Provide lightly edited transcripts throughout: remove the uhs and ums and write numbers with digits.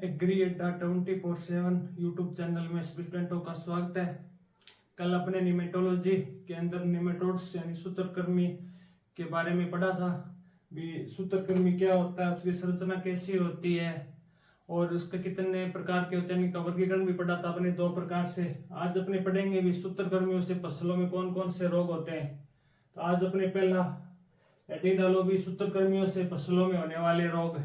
Agree अड्डा 24/7 YouTube channel में स्टूडेंटों का स्वागत है। कल अपने निमेटोलॉजी के अंदर निमेटोड्स यानी सूत्रकृमि के बारे में पढ़ा था। भी सूत्रकृमि क्या होता है, उसकी संरचना कैसी होती है और उसके कितने प्रकार के होते हैं, इनका वर्गीकरण भी पढ़ा था अपने दो प्रकार से। आज अपने पढ़ेंगे भी सूत्रकृमियों से फसलों में कौन कौन से रोग होते हैं। तो आज अपने पहला हेडिंग डालो भी सूत्रकृमियों से फसलों में होने वाले रोग।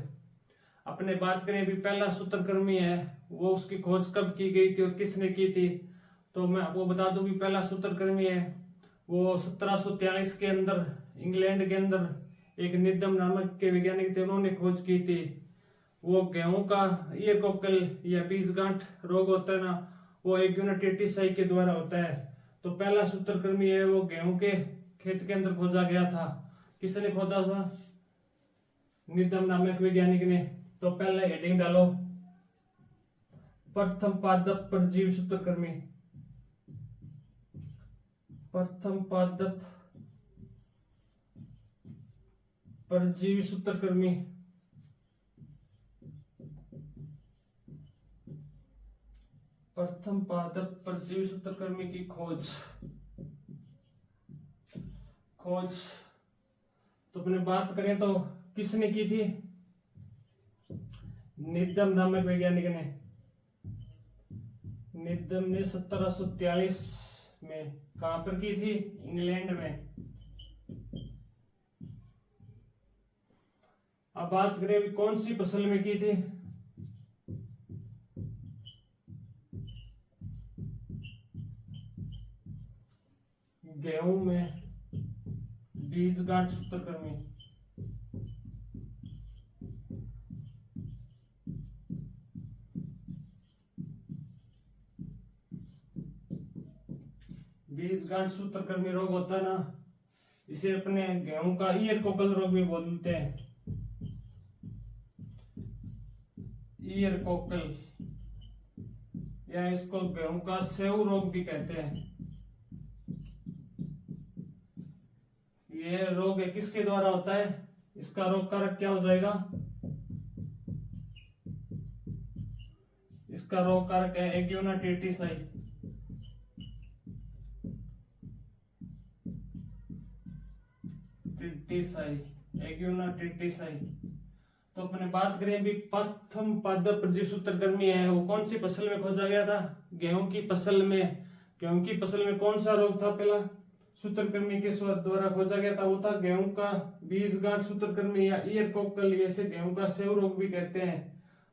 अपने बात करें भी पहला सूत्रकृमि है वो उसकी खोज कब की गई थी और किसने की थी। तो मैं आपको बता दूं भी पहला सूत्रकृमि है वो 1743 के अंदर इंग्लैंड के अंदर एक निदम नामक के वैज्ञानिक थे, उन्होंने खोज की थी। वो गेहूं का ईयर कोकल या बीज गांठ रोग होता है ना, वो एग्यूनाटिटिसाई के द्वारा होता है। तो पहला सूत्रकृमि है वो गेहूं के खेत के अंदर खोजा गया था। किसने खोजा था? निदम नामक वैज्ञानिक ने। तो पहले हेडिंग डालो प्रथम पादप परजीवी सूत्रकृमि। प्रथम पादप परजीवी सूत्रकृमि प्रथम पादप परजीवी सूत्रकृमि की खोज तो अपने बात करें तो किसने की थी? निदम नामक वैज्ञानिक ने। निदम ने 1743 में कहां पर की थी? इंग्लैंड में। अब बात करें भी कौन सी फसल में की थी? गेहूं में बीज गांठ सूत्रकृमि। बीज गांठ सूत्रकृमि रोग होता है ना, इसे अपने गेहूं का ईयर कोकल रोग भी बोलते हैं। ईयर कोकल या इसको गेहूं का सेव रोग भी कहते हैं। ये रोग है किसके द्वारा होता है? इसका रोग कारक क्या हो जाएगा? इसका रोग कारक है एग्यूनाटिटिसाई। एग्यूनाटिटिसाई। तो अपने बात करें भी प्रथम पादप परजीवी सूत्रकृमि है वो कौन सी फसल में खोजा गया था? गेहूं की फसल में। गेहूं की फसल में कौन सा रोग था पहला सूत्रकृमि के द्वारा खोजा गया था? वो था गेहूं का बीज गांठ सूत्रकृमि या ईयर कोकल, इसे गेहूं का सेव रोग भी कहते हैं।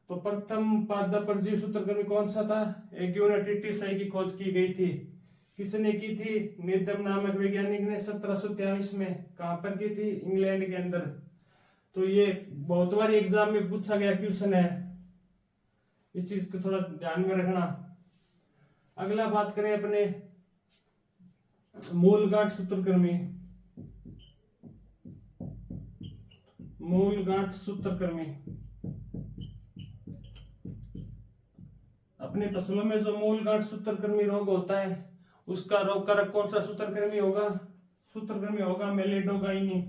तो प्रथम पादप परजीवी सूत्रकृमि कौन सा था? एग्यूनाटिटिसाई की खोज की गई थी। किसने की थी? निदम नामक वैज्ञानिक ने 1743 में। कहां पर की थी? इंग्लैंड के अंदर। तो ये बहुत बार एग्जाम में पूछा गया क्वेश्चन है, इस चीज को थोड़ा ध्यान में रखना। अगला बात करें अपने मूल गांठ सूत्रकृमि। मूल गांठ सूत्रकृमि अपने फसलों में जो मूल गांठ सूत्रकृमि रोग होता है उसका रोग कारक कौन सा सूत्रकृमि होगा? सूत्रकृमि होगा मेलिडोगाइनी।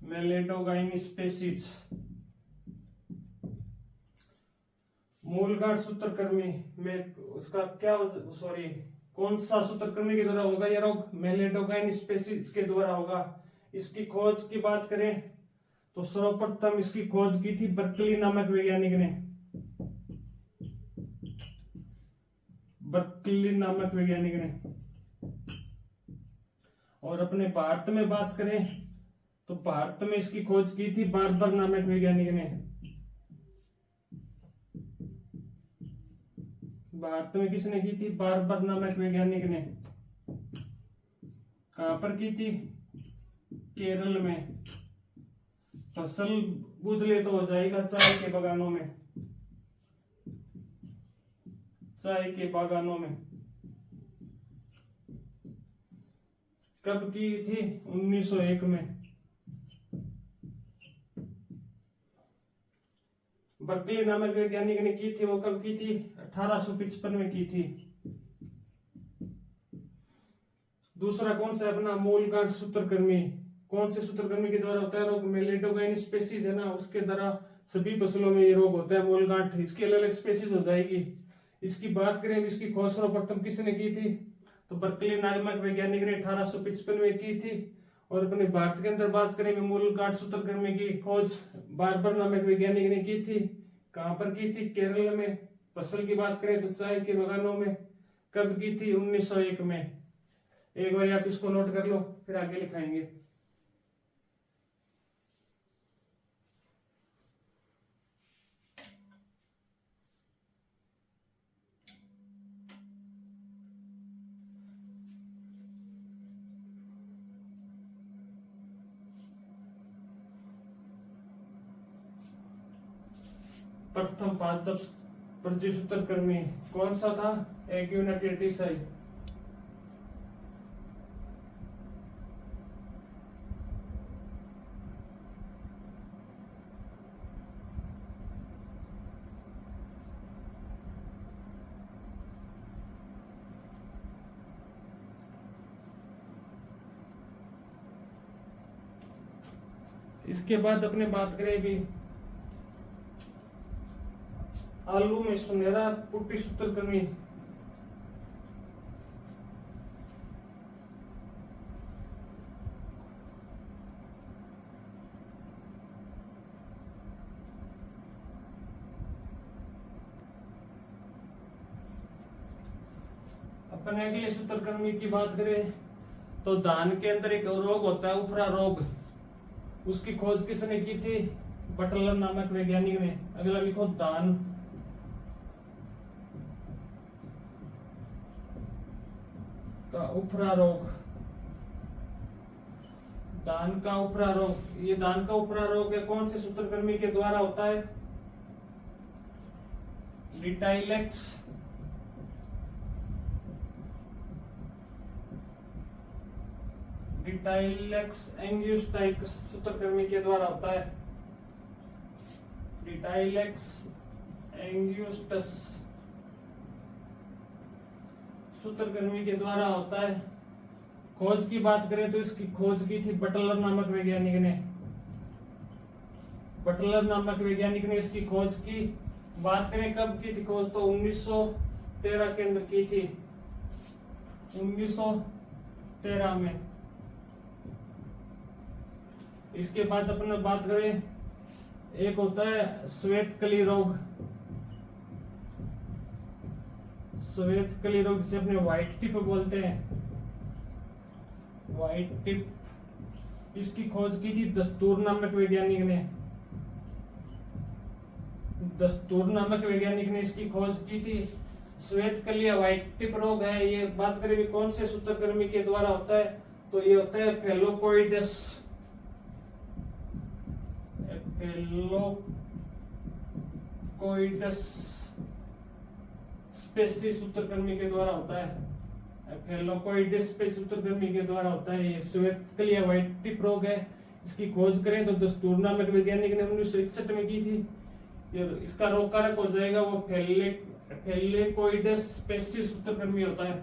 मेलिडोगाइनी स्पेसीज। मूल गांठ सूत्रकृमि में उसका क्या कौन सा सूत्रकृमि के द्वारा होगा ये रोग? मेलिडोगाइनी स्पेसीज के द्वारा होगा। इसकी खोज की बात करें तो सर्वप्रथम इसकी खोज की थी बर्कली नामक वैज्ञानिक ने। बर्कली नामक वैज्ञानिक ने। और अपने भारत में बात करें तो भारत में इसकी खोज की थी बार्बर नामक वैज्ञानिक ने। भारत में किसने की थी? बार्बर नामक वैज्ञानिक ने। कहां पर की थी? केरल में। फसल बुझले तो हो जाएगा चाय के बागानों में। चाय के बागानों में। कब की थी? 1901 में। बर्कली नामक वैज्ञानिक ने की थी, वो कब की थी? 1855 में की थी। दूसरा कौन सा अपना मूल गांठ सूत्रकृमि कौन से सूत्रकृमि के द्वारा होता है रोग? मेलिडोगाइन स्पेसीज है ना, उसके द्वारा सभी फसलों में ये रोग होता है मूल गांठ। इसकी अलग अलग स्पेसीज हो जाएगी। इसकी बात करें, इसकी खोज सर्वप्रथम किसने की थी? तो बर्कली नामक वैज्ञानिक ने 1855 में की थी। और अपने भारत के अंदर बात करें, मूल गांठ सूत्रकृमि की खोज बार्बर नामक वैज्ञानिक ने की थी। कहां पर की थी? केरल में। फसल की बात करें तो चाय के बागानों में। कब की थी? 1901 में। एक बार आप इसको नोट कर लो, फिर आगे लिखाएंगे। प्रथम पादप प्रजि सूत्रकृमि कौन सा था? एग्यूनाटिसाई। इसके बाद अपने बात करें भी आलू में सुनहरा पुट्टी सूत्रकृमि। अपन अगले सूत्रकृमि की बात करें तो धान के अंदर एक रोग होता है उफरा रोग। उसकी खोज किसने की थी? बटलर नामक वैज्ञानिक ने। अगला लिखो धान का उफरा रोग। धान का उफरा रोग, ये धान का उफरा रोग है कौन से सूत्रकृमि के द्वारा होता है? डिटाइलेक्स एंग्यूस्टाइकस सूत्रकृमि के द्वारा होता है। डिटाइलेक्स एंग्यूस्टस सूत्रकृमि के द्वारा होता है। खोज की बात करें तो इसकी खोज की थी बटलर नामक वैज्ञानिक ने। बटलर नामक वैज्ञानिक ने इसकी खोज की। बात करें कब की थी खोज? तो 1913 के अंदर की थी। 1913 में। इसके बाद अपन बात करें, एक होता है श्वेत कली रोग। श्वेत कली रोग जिसे अपने व्हाइट टिप बोलते हैं। व्हाइट टिप, इसकी खोज की थी दस्तूर नामक वैज्ञानिक ने। दस्तूर नामक वैज्ञानिक ने इसकी खोज की थी। श्वेत कली या व्हाइट टिप रोग है, ये बात करें भी कौन से सूत्रकृमि के द्वारा होता है? तो ये होता है फेलोकोइडस। फेलोकोइडस स्पेसीज सूत्रकृमि के द्वारा होता है। फेलोकोइडस स्पेसीज सूत्रकृमि के द्वारा होता है। ये श्वेत कली या व्हाइट टिप रोग है। इसकी खोज करें तो दस्तूर नामक वैज्ञानिक ने 1961 में की थी। ये इसका रोग कारक हो जाएगा वो फेलोकोइडस स्पेसीज सूत्रकृमि होता है।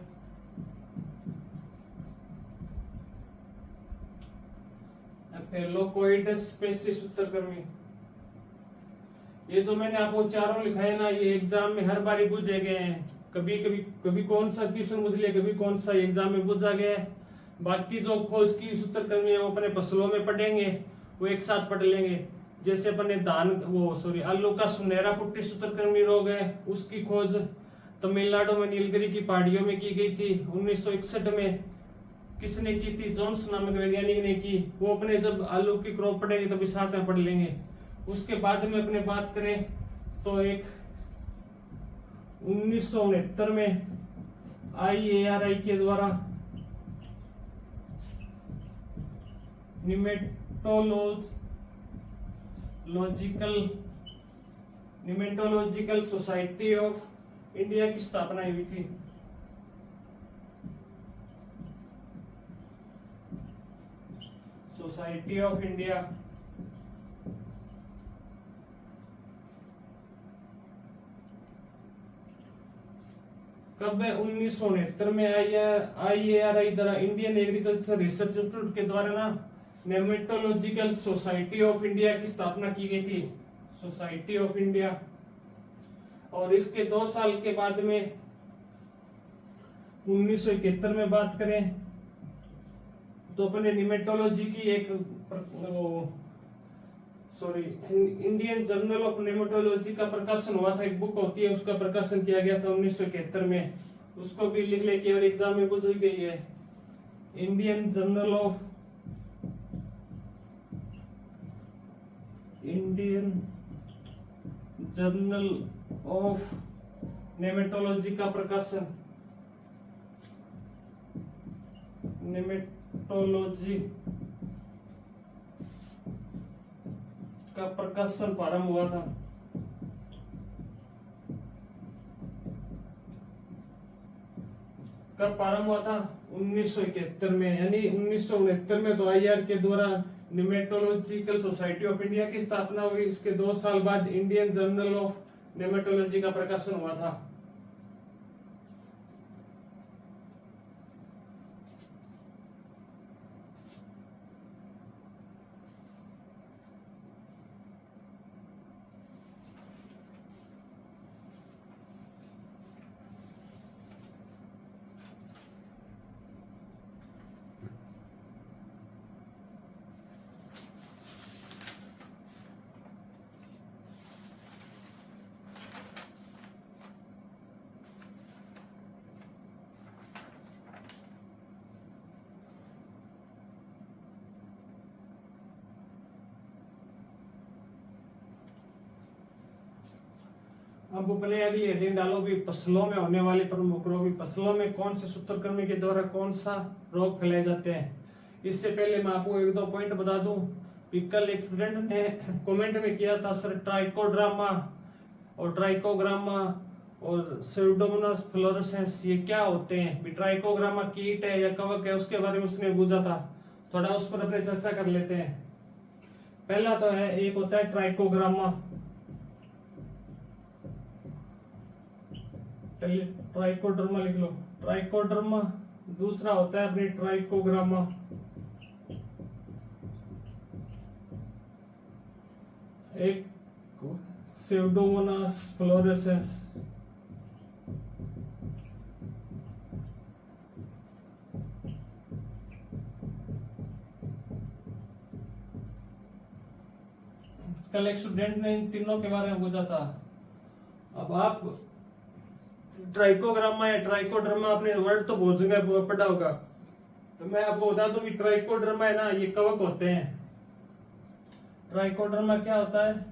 फेलोकोइडस स्पेसीज सूत्रकृमि। ये जो मैंने आपको चारों लिखाए ना, ये एग्जाम में हर बार पूछे गए हैं। कभी कौन सा क्वेश्चन पूछ लिया, कभी कौन सा एग्जाम में पूछा गया है। बाकी जो खोज की सूत्रकृमि है वो अपने फसलों में पढ़ेंगे, वो एक साथ पढ़ लेंगे। जैसे अपने आलू का सुनहरा पुट्टी सूत्रकृमि रोग है, उसकी खोज तमिलनाडु में नीलगिरी की पहाड़ियों में की गई थी 1961 में। किसने की थी? जोन्स नामक वैज्ञानिक ने की। वो अपने जब आलू की क्रॉप पढ़ेंगे तभी साथ में पढ़ लेंगे। उसके बाद में अपने बात करें तो एक 1969 में IARI के द्वारा निमेटोलॉजिकल सोसाइटी ऑफ इंडिया की स्थापना हुई थी। Society of India. कब है? 1969 में IARI द्वारा, इंडियन एग्रीकल्चर रिसर्च इंस्टीट्यूट के द्वारा ना नेमेटोलॉजिकल सोसाइटी ऑफ इंडिया की स्थापना की गई थी, सोसाइटी ऑफ इंडिया। और इसके 2 साल के बाद में 1971 में बात करें तो अपने निमेटोलॉजी की एक इंडियन जर्नल ऑफ निमेटोलॉजी का प्रकाशन हुआ था, एक बुक होती है, उसका प्रकाशन किया गया था 1971 में। उसको भी लिख ले कि और एग्जाम में पूछी गई है। इंडियन जर्नल ऑफ नेमेटोलॉजी का प्रकाशन, नेमेटोलॉजी का प्रकाशन प्रारंभ हुआ था। कब प्रारंभ हुआ था? 1971 में, यानी 1969 में तो IR के द्वारा निमेटोलॉजिकल सोसाइटी ऑफ इंडिया की स्थापना हुई। इसके 2 साल बाद इंडियन जर्नल ऑफ निमेटोलॉजी का प्रकाशन हुआ था। अब अपने अगली हेडिंग डालो भी फसलों में होने वाली प्रमुख रोग। फसलों में कौन से सूत्रकृमि के द्वारा कौन सा रोग फैलाए जाते हैं। इससे पहले मैं आपको 1-2 पॉइंट बता दूं। कल एक स्टूडेंट ने कमेंट में किया था सर ट्राइकोड्रामा और ट्राइकोग्रामा और स्यूडोमोनास फ्लोरोसेंस ये क्या होते हैं। ट्राइकोग्रामा कीट है या कवक है, उसके बारे में उसने पूछा था। थोड़ा उस पर अपने चर्चा कर लेते हैं। पहला तो है, एक होता है ट्राइकोग्रामा, पहले ट्राइकोडर्मा लिख लो, ट्राइकोडर्मा। दूसरा होता है अपने ट्राइकोग्रामा, एक स्यूडोमोनास फ्लोरोसेंस। कल एक स्टूडेंट ने इन तीनों के बारे में पूछा था। अब आप ट्राइकोग्रामा या ट्राइकोडर्मा अपने वर्ड तो भूल गए, पढ़ा होगा, तो मैं आपको बता दूं कि ट्राइकोडर्मा है ना, ये कवक होते हैं। ट्राइकोडर्मा क्या होता है?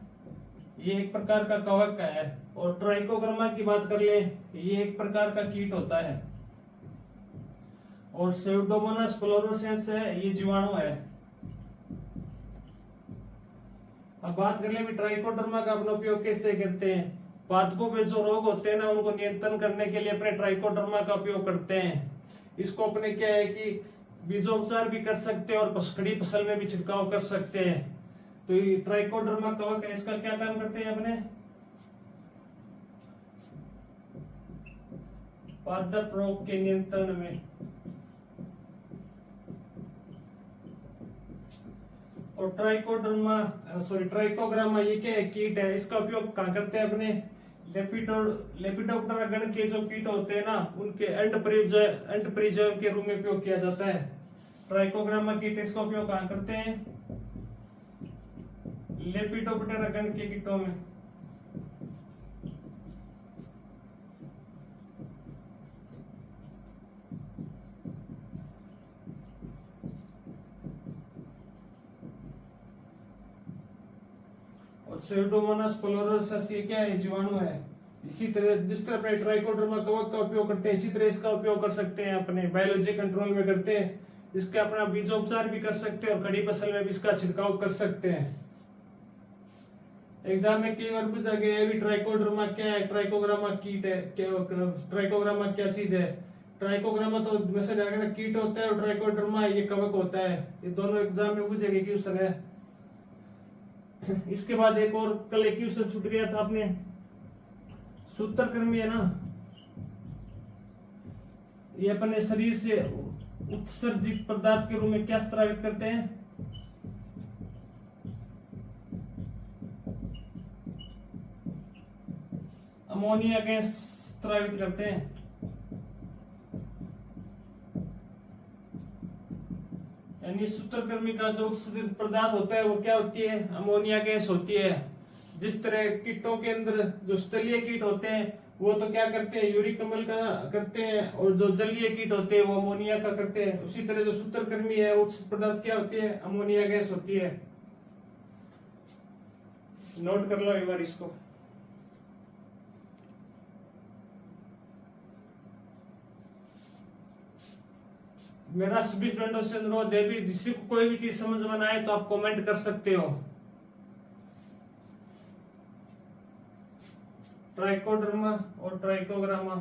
ये एक प्रकार का कवक है। और ट्राइकोग्रामा की बात कर ले, ये एक प्रकार का कीट होता है। और स्यूडोमोनास फ्लोरोसेंस है, ये जीवाणु है। अब बात कर ले भी ट्राइकोडर्मा का अपना उपयोग कैसे करते हैं। पादपों में जो रोग होते हैं ना, उनको नियंत्रण करने के लिए अपने ट्राइकोडर्मा का उपयोग करते हैं। इसको अपने क्या है कि बीजोपचार भी कर सकते हैं और खड़ी फसल में भी छिड़काव कर सकते हैं। तो ये ट्राइकोडर्मा कवक है, इसका क्या काम करते हैं अपने पादप रोग के नियंत्रण में। और ट्राइकोग्रामा ये क्या है? कीट है। इसका उपयोग कहाँ करते हैं? अपने लेपिडोप्टेरा गण के जो कीट होते हैं ना, उनके अंड प्रिजर्व के रूप में उपयोग किया जाता है। ट्राइकोग्रामा कीट, इसका उपयोग कहाँ करते हैं? लेपिडोप्टेरा गण के कीटों में। स्यूडोमोनास फ्लोरोसेंस ये क्या है? जीवाणु है। इसी तरह जिस तरह अपने ट्राइकोडर्मा कवक का उपयोग करते हैं, इसी तरह इसका उपयोग कर सकते हैं, अपने बायोलॉजी कंट्रोल में करते हैं। इसका अपना बीजोपचार भी कर सकते हैं और खड़ी फसल में भी इसका छिड़काव कर सकते हैं। एग्जाम में कई बार पूछा गया है भी ट्राइकोडर्मा क्या है, ट्राइकोग्रामा कीट है, ट्राइकोग्रामा क्या चीज है। ट्राइकोग्रामा तो मैसेज आएगा ना, कीट होता है, और ट्राइकोडर्मा ये कवक होता है। ये दोनों एग्जाम में पूछेंगे क्वेश्चन है। इसके बाद एक और कल एक क्वेश्चन छूट गया था अपने, सूत्रकृमि है ना, ये अपने शरीर से उत्सर्जित पदार्थ के रूप में क्या स्रावित करते हैं? अमोनिया गैस स्रावित करते हैं। यानी सूत्रकृमि का जो उत्सर्जित पदार्थ होता है वो क्या होती है? अमोनिया गैस होती है। जिस तरह कीटों के अंदर जो स्थलीय कीट होते हैं वो तो क्या करते हैं? यूरिक अम्ल का करते हैं, और जो जलीय कीट होते हैं वो अमोनिया का करते हैं। उसी तरह जो सूत्रकृमि है उत्सर्जित पदार्थ क्या होती है? अमोनिया गैस होती है। नोट कर लो एक बार इसको। मेरा सभी स्टूडेंटों से अनुरोध है भी जिससे कोई भी चीज समझ में आए तो आप कमेंट कर सकते हो। ट्राइकोडर्मा और ट्राइकोग्रामा,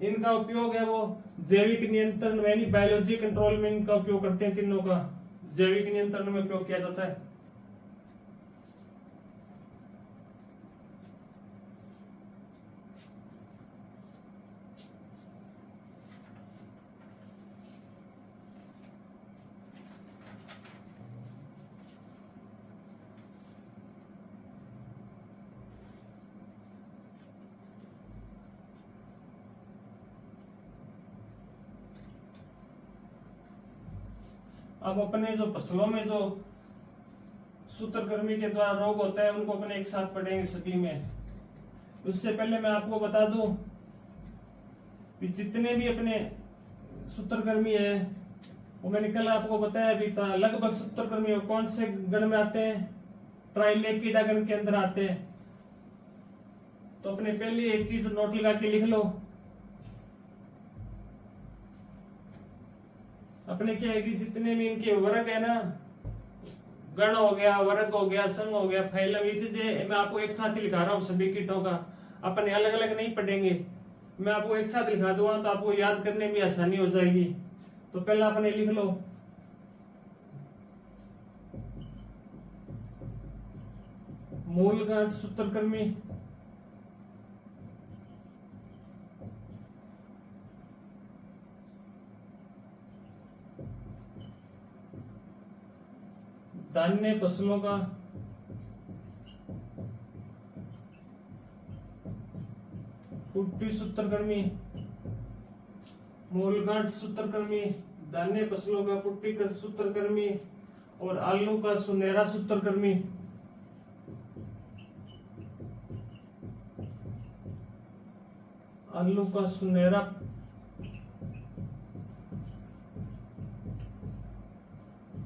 इनका उपयोग है वो जैविक नियंत्रण यानी बायोलॉजी कंट्रोल में इनका उपयोग करते हैं। तीनों का जैविक नियंत्रण में उपयोग किया जाता है। अब अपने जो फसलों में जो सूत्रकृमि के द्वारा रोग होता है उनको अपने एक साथ पढ़ेंगे सभी में। उससे पहले मैं आपको बता दूं कि जितने भी अपने सूत्रकृमि है वो मैंने कल आपको बताया भी था। लगभग सूत्रकृमि कौन से गण में आते हैं? ट्राइलेकिडा गण के अंदर आते हैं। तो अपने पहले एक चीज नोट लगा के लिख लो। अपने क्या है कि जितने भी इनके वर्ग है ना, गण हो गया, वर्ग हो गया, संघ हो गया, फाइलम, ये चीजें मैं आपको एक साथ ही लिखा रहा हूँ सभी कीटों का। अपने अलग अलग नहीं पढ़ेंगे, मैं आपको एक साथ लिखा दूंगा तो आपको याद करने में आसानी हो जाएगी। तो पहला अपने लिख लो मूलगांठ सूत्रकृमि, धान्य फसलों का पुट्टी सूत्रकृमि, मूलगांठ सूत्रकृमि, धान्य फसलों का पुट्टी सूत्रकृमि और आलू का सुनहरा सूत्रकृमि। आलू का सुनहरा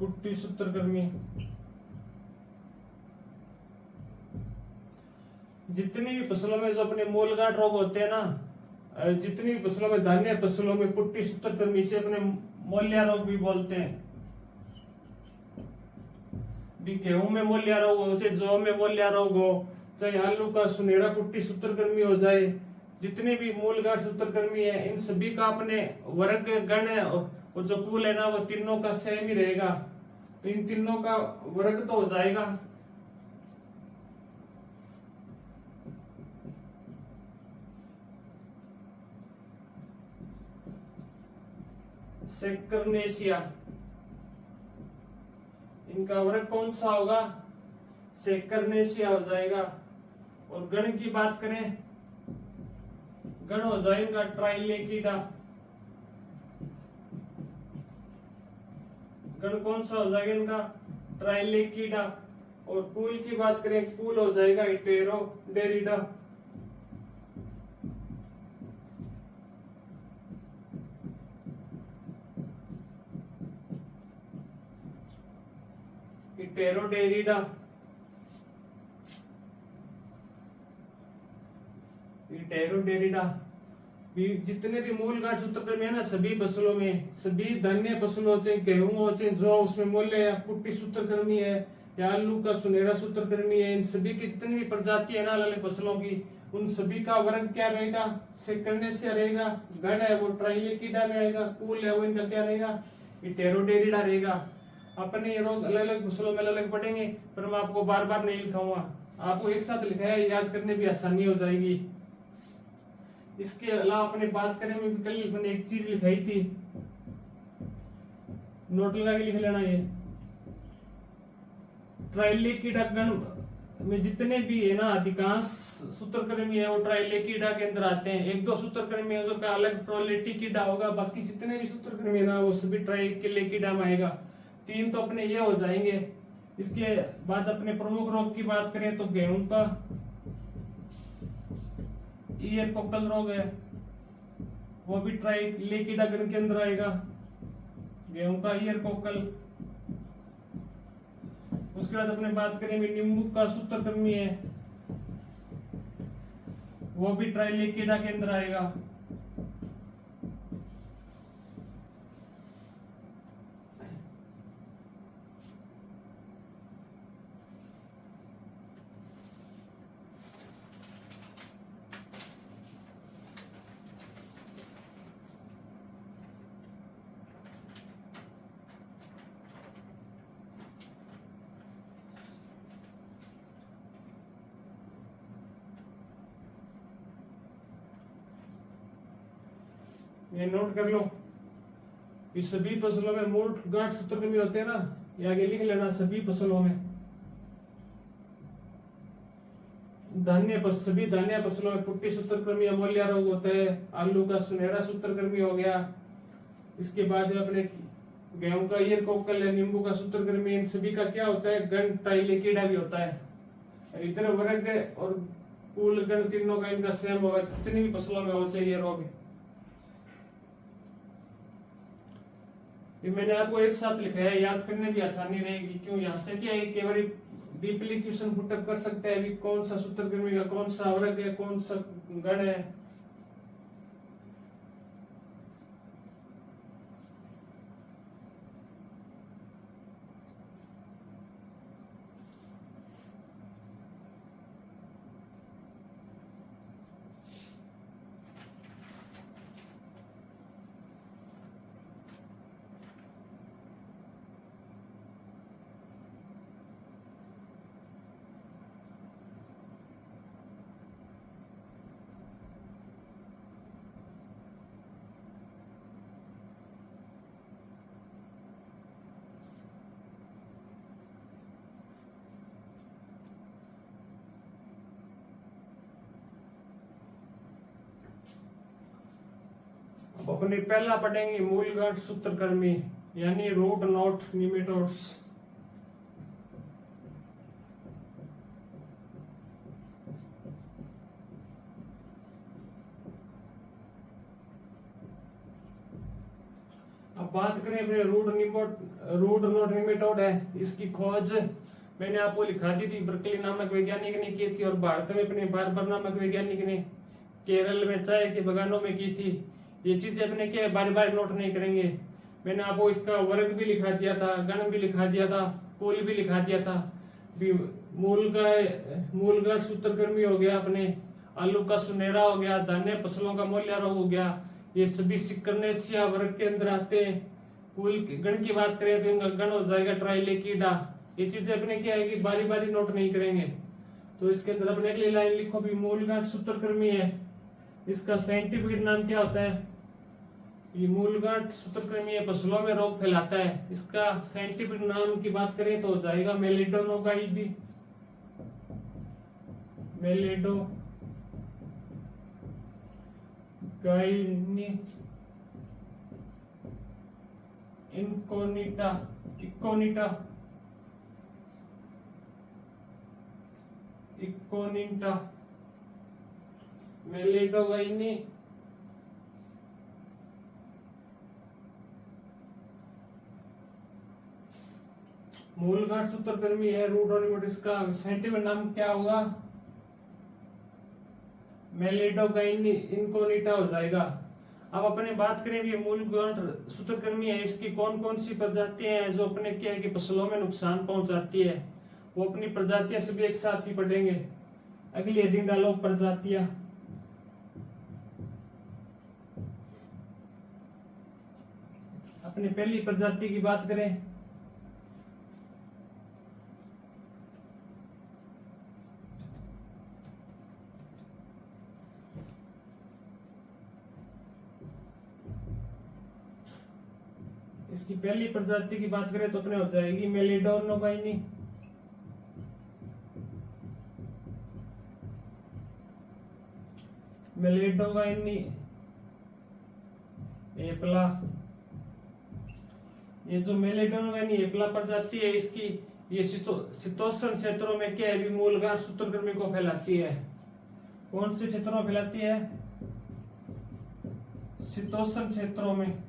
पुट्टी सूत्रकृमि। जितनी भी फसलों में जो अपने मूलगांठ रोग होते हैं ना, जितनी भी फसलों में, धान्य फसलों में पुट्टी सूत्रकृमि से अपने मोलिया रोग भी बोलते हैं। गेहूं में मोलिया रोग हो, चाहे जौ में मोलिया रोग हो, चाहे आलू का सुनहरा पुट्टी सूत्रकृमि हो जाए, जितने भी मूलगांठ सूत्रकृमि है इन सभी का अपने वर्ग गण है और जो कुल है ना वो तीनों का सेम ही रहेगा। तो इन तीनों का वर्ग तो हो जाएगा। सेकर्नेशिया, इनका वर्ग कौन सा होगा? सेकर्नेशिया हो जाएगा। और गण की बात करें, गण हो जाएगा ट्राइलेकिडा। गण कौन सा हो जाएगा इनका? ट्राइलेकिडा। और कुल की बात करें, कुल हो जाएगा हेटेरोडेरिडा। हेटेरोडेरिडा, हेटेरोडेरिडा। जितने भी मूलगांठ सूत्रकृमि है ना सभी फसलों में, सभी धान्य फसलों से, गेहूं हो चाहे जौ, उसमें मूल्य पुट्टी सूत्रकृमि है या आलू का सुनहरा सूत्रकृमि है, इन सभी की जितनी भी प्रजाति है ना अलग अलग फसलों की, उन सभी का वर्ग क्या रहेगा? सेकर्नेशिया रहेगा। गण है वो ट्राइलेकिडा में आएगा। कुल है वो इनका क्या रहेगा? हेटेरोडेरिडा रहेगा। अपने ये रोग अलग अलग फसलों में अलग अलग पढ़ेंगे, पर मैं आपको बार बार नहीं लिखाऊंगा, आपको एक साथ लिखा है, याद करने भी आसानी हो जाएगी। इसके अलावा अपने बात करें, मैं कल मैंने एक चीज लिखाई थी, नोट लगा के लिख लेना। ये ट्राइलेकिडा गण में जितने भी है ना अधिकांश सूत्रकृमि है वो ट्राइलेकिडा के अंदर आते हैं। एक दो सूत्रकृमि है जो का अलग प्रोलेटिकिडा होगा, बाकी जितने भी सूत्रकृमि है ना वो सभी ट्राइलेकिडा में आएगा। तीन तो अपने ये हो जाएंगे। इसके बाद अपने प्रमुख रोग की बात करें तो गेहूं का ईयर कोकल रोग है, वो भी ट्राइलेकिडा गण के अंदर आएगा। गेहूं का ईयर कोकल। उसके बाद अपने बात करेंगे नींबू का सूत्रकृमि है, वो भी ट्राइलेकिडा के अंदर आएगा। ये नोट कर लो, ये सभी फसलों में मूल गांठ सूत्रकृमि होते हैं ना, ये आगे लिख लेना सभी फसलों में। सभी धान्य फसलों में पुट्टी सूत्रकृमि अमोलिया रोग होता है। आलू का सुनहरा सूत्रकृमि हो गया। इसके बाद अपने गेहूं का ईयर कोकल है, नींबू का सूत्रकृमि, इन सभी का क्या होता है गण ट्राइलेकिडा भी होता है। इतने वर्ग और कुल गण तीनों का इनका सेम होगा, जितनी भी फसलों में हो चाहिए रोग। ये मैंने आपको एक साथ लिखा है, याद करने भी आसानी रहेगी। क्यों यहाँ से क्या है कि बारी डीपली क्वेश्चन पुटअप कर सकते हैं अभी कौन सा सूत्रकृमि का कौन सा वर्ग है कौन सा गण है। अब अपने पहला पढ़ेंगे मूल गांठ सूत्रकृमि यानी रूट नोट निमेटोड्स। अब बात करें अपने रूट नोट निमेटोड है, इसकी खोज मैंने आपको लिखा दी थी, बर्कली नामक वैज्ञानिक ने की थी और भारत में अपने बार्बर नामक वैज्ञानिक ने केरल में चाय के बगानों में की थी। ये चीजें अपने क्या बार बार नोट नहीं करेंगे। मैंने आपको इसका वर्ग भी लिखा दिया था, गण भी लिखा दिया था, कुल भी लिखा दिया था। मूल गांठ सूत्रकृमि हो गया, अपने आलू का सुनहरा हो गया, धान्य फसलों का मोलिया रोग हो गया, ये सभी सिकरनेसिया वर्ग के अंदर आते हैं। कुल गण की बात करें तो इनका गण हो जाएगा ट्राइलेकिडा। ये चीजें अपने क्या है कि बारी बारी नोट नहीं करेंगे। तो इसके अंदर अपने अगली लाइन लिखो भी मूल गांठ सूत्रकृमि है, इसका साइंटिफिक नाम क्या होता है। ये मूल गांठ सूत्रकृमि फसलों में रोग फैलाता है, इसका साइंटिफिक नाम की बात करें तो हो जाएगा मेलिडोनोगाइडी। मेलिडोगाइनी इकोनिटा मेलिडोगाइनी मूल गांठ सूत्रकृमि है रूट और इसका साइंटिफिक नाम क्या होगा मेलिडोगाइनी इनकोनिटा हो जाएगा। अब अपने बात करें भी मूल गांठ सूत्रकृमि है, इसकी कौन कौन सी प्रजातियां हैं जो अपने क्या है कि फसलों में नुकसान पहुंचाती है, वो अपनी प्रजातियां सभी एक साथ ही पढ़ेंगे। अगली हेडिंग डालो प्रजातियां। अपनी पहली प्रजाति की बात करें इसकी पहली प्रजाति की बात करें तो अपने हो जाएगी मेलिडोनोगाइनी। मेलिडोगाइनी एप्ला। ये जो मेलिडोगाइनी एप्ला प्रजाति है इसकी ये शीतोष्ण क्षेत्रों में क्या है भी मूल गांठ सूत्रकृमि को फैलाती है। कौन से क्षेत्रों में फैलाती है? शीतोष्ण क्षेत्रों में।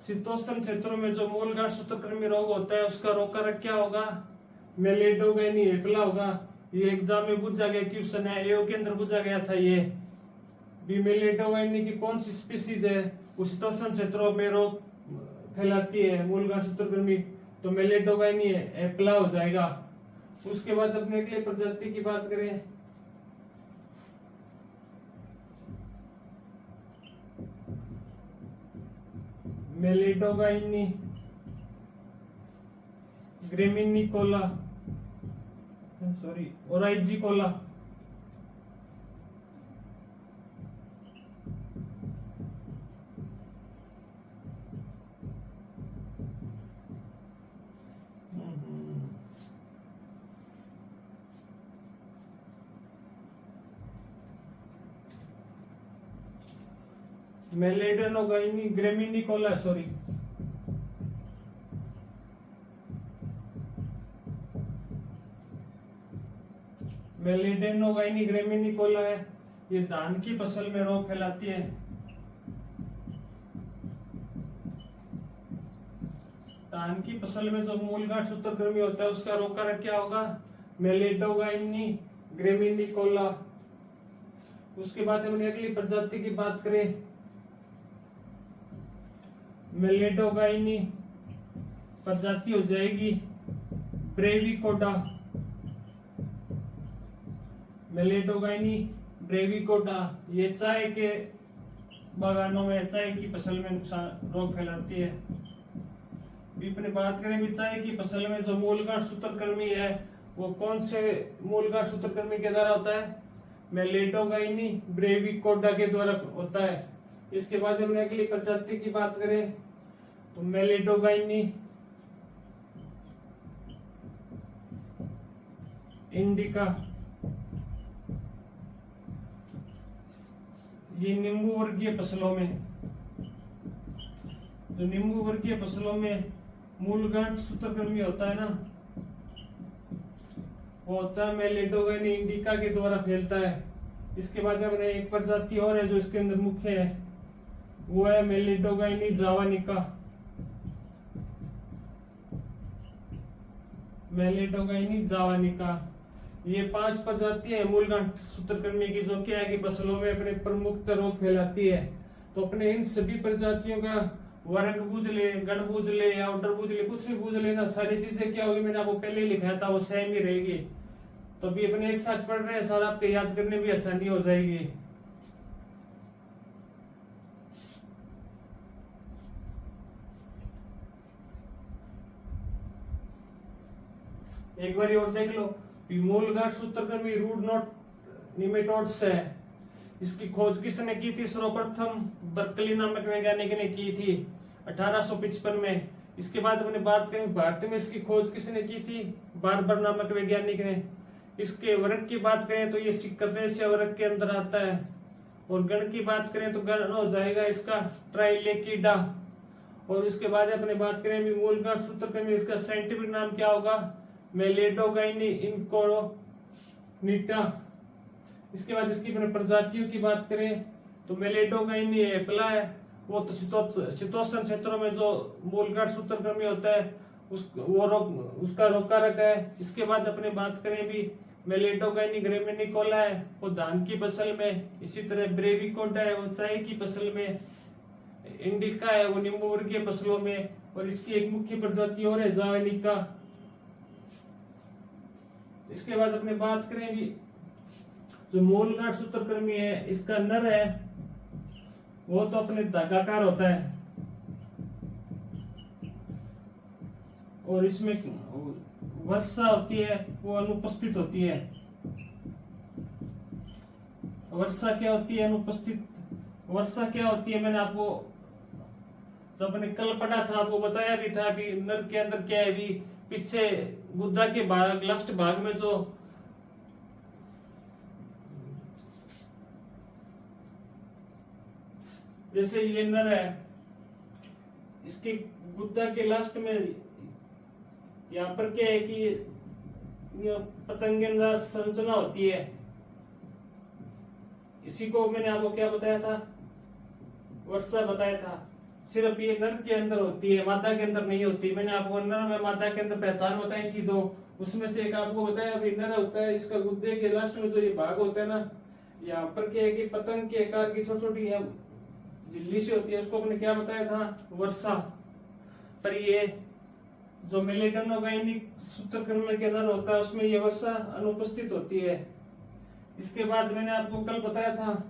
शीतोष्ण क्षेत्रों में जो मूल गांठ सूत्रकृमि रोग होता है उसका रोगकारक क्या होगा? मेलिडोगाइनी एप्ला होगा। ये एग्जाम में पूछा गया क्वेश्चन है, एओ के अंदर पूछा गया था। ये भी मेलिडोगाइनी की कौन सी स्पीसीज है वो शीतोष्ण क्षेत्रों में रोग फैलाती है मूल गांठ सूत्रकृमि, तो मेलिडोगाइनी एप्ला हो जाएगा। उसके बाद अपने अगले प्रजाति की बात करें, मेलिडोगाइनी ग्रेमिनिकोला, सॉरी ओराइजिकोला। मेलिडोगाइनी ग्रेमिनिकोला, सॉरी मेलिडोगाइनी ग्रेमिनिकोला है। ये धान की फसल में रोग फैलाती है। धान की फसल में जो मूल गांठ सूत्रकृमि होता है उसका रोगकारक क्या होगा? मेलिडोगाइनी ग्रेमिनिकोला। उसके बाद हमने अगली प्रजाति की बात करें, मेलिडोगाइनी प्रजाति हो जाएगी ब्रेविकोडा। मेलिडोगाइनी ब्रेविकोडा ये चाय के बागानों में, चाय की फसल में नुकसान रोग फैलाती है। भी अपने बात करें भी चाय की फसल में जो मूल गांठ सूत्रकृमि है वो कौन से मूल गांठ सूत्रकृमि के द्वारा होता है? मेलिडोगाइनी ब्रेविकोडा के द्वारा होता है। इसके बाद हमने अगली प्रजाति की बात करें तो मेलिडोगाइनी इंडिका। ये नींबू वर्गीय फसलों में, जो नींबू वर्गीय फसलों में मूल गांठ सूत्रकृमि होता है ना, वो होता है मेलिडोगाइनी इंडिका के द्वारा फैलता है। इसके बाद हमने एक प्रजाति और है जो इसके अंदर मुख्य है, वो है मेलिडोगाइनी जावानिका। मेलिडोगाइनी जावानिका ये 5 प्रजातियां है मूल गांठ सूत्रकृमि की जो क्या है कि फसलों में अपने प्रमुख रोग फैलाती है। तो अपने इन सभी प्रजातियों का वर्ग बूझ ले, गण बूझ ले या ऑर्डर बूझ ले, कुछ भी बूझ लेना, सारी चीजें क्या होगी मैंने आपको पहले ही लिखाया था वो सेम ही रहेगी। तो अभी अपने एक साथ पढ़ रहे हैं, सारा आपके याद करने भी आसानी हो जाएगी। एक बार और देख लो, मूल गांठ सूत्रकृमि रूट नॉट निमेटोड्स है। इसकी खोज किसने की थी? सर्वप्रथम बर्कली नामक वैज्ञानिक ने की थी 1855 में। इसके बाद अपने बात करें भारत में इसकी खोज किसने की थी? बार्बर नामक वैज्ञानिक ने। इसके वर्ग की बात करें तो ये सिकर्नेसिया वर्ग के अंदर आता है। और गण की बात करें तो गण हो जाएगा इसका ट्राइलेकिडा। और इसके बाद अपने बात करें भी मूल गांठ सूत्रकृमि, इसका साइंटिफिक नाम क्या होगा? मेलिडोगाइनी इनकोनिटा। इसके बाद इसकी अपने प्रजातियों की बात करें तो मेलिडोगाइनी एप्ला है, वो तो शीतोष्ण क्षेत्रों में जो मूल गांठ सूत्रकृमि होता है उसका रोगकारक है। इसके बाद अपने बात करें भी मेलिडोगाइनी ग्रेमिनिकोला है, वो धान की फसल में। इसी तरह ब्रेविकोडा है, वो चाय की फसल में। इंडिका है, वो नींबू वर्गीय फसलों में। और इसकी एक मुख्य प्रजाति और है जावानिका। इसके बाद अपने बात करें भी जो मूल गांठ सूत्रकृमि है इसका नर है वो तो अपने धागाकार होता है और इसमें वर्षा होती है वो अनुपस्थित होती है। वर्षा क्या होती है? अनुपस्थित। वर्षा क्या होती है मैंने आपको जो अपने कल पढ़ा था आपको बताया भी था कि नर के अंदर क्या है भी पीछे गुद्दा के भाग लास्ट भाग में जो जैसे ये नर है इसके गुद्दा के लास्ट में यहाँ पर क्या है कि ये पतंगेंद्र संरचना होती है। इसी को मैंने आपको क्या बताया था, वर्षा बताया था। सिर्फ ये नर के अंदर होती है, मादा के अंदर नहीं होती। मैंने आपको नर में मादा के अंदर पहचान बताई थी दो, उसमें से एक आपको बताया अभी नर होता है। इसका गुद्दे के लास्ट में जो ये भाग होता है ना, यहाँ पर क्या है कि पतंग के आकार की छोटी छोटी झिल्ली से होती है, उसको अपने क्या बताया था, वर्षा। पर ये जो मेलेडोनोगाइनिक सूत्रक्रम के अंदर होता है उसमें ये वर्षा अनुपस्थित होती है। इसके बाद मैंने आपको कल बताया था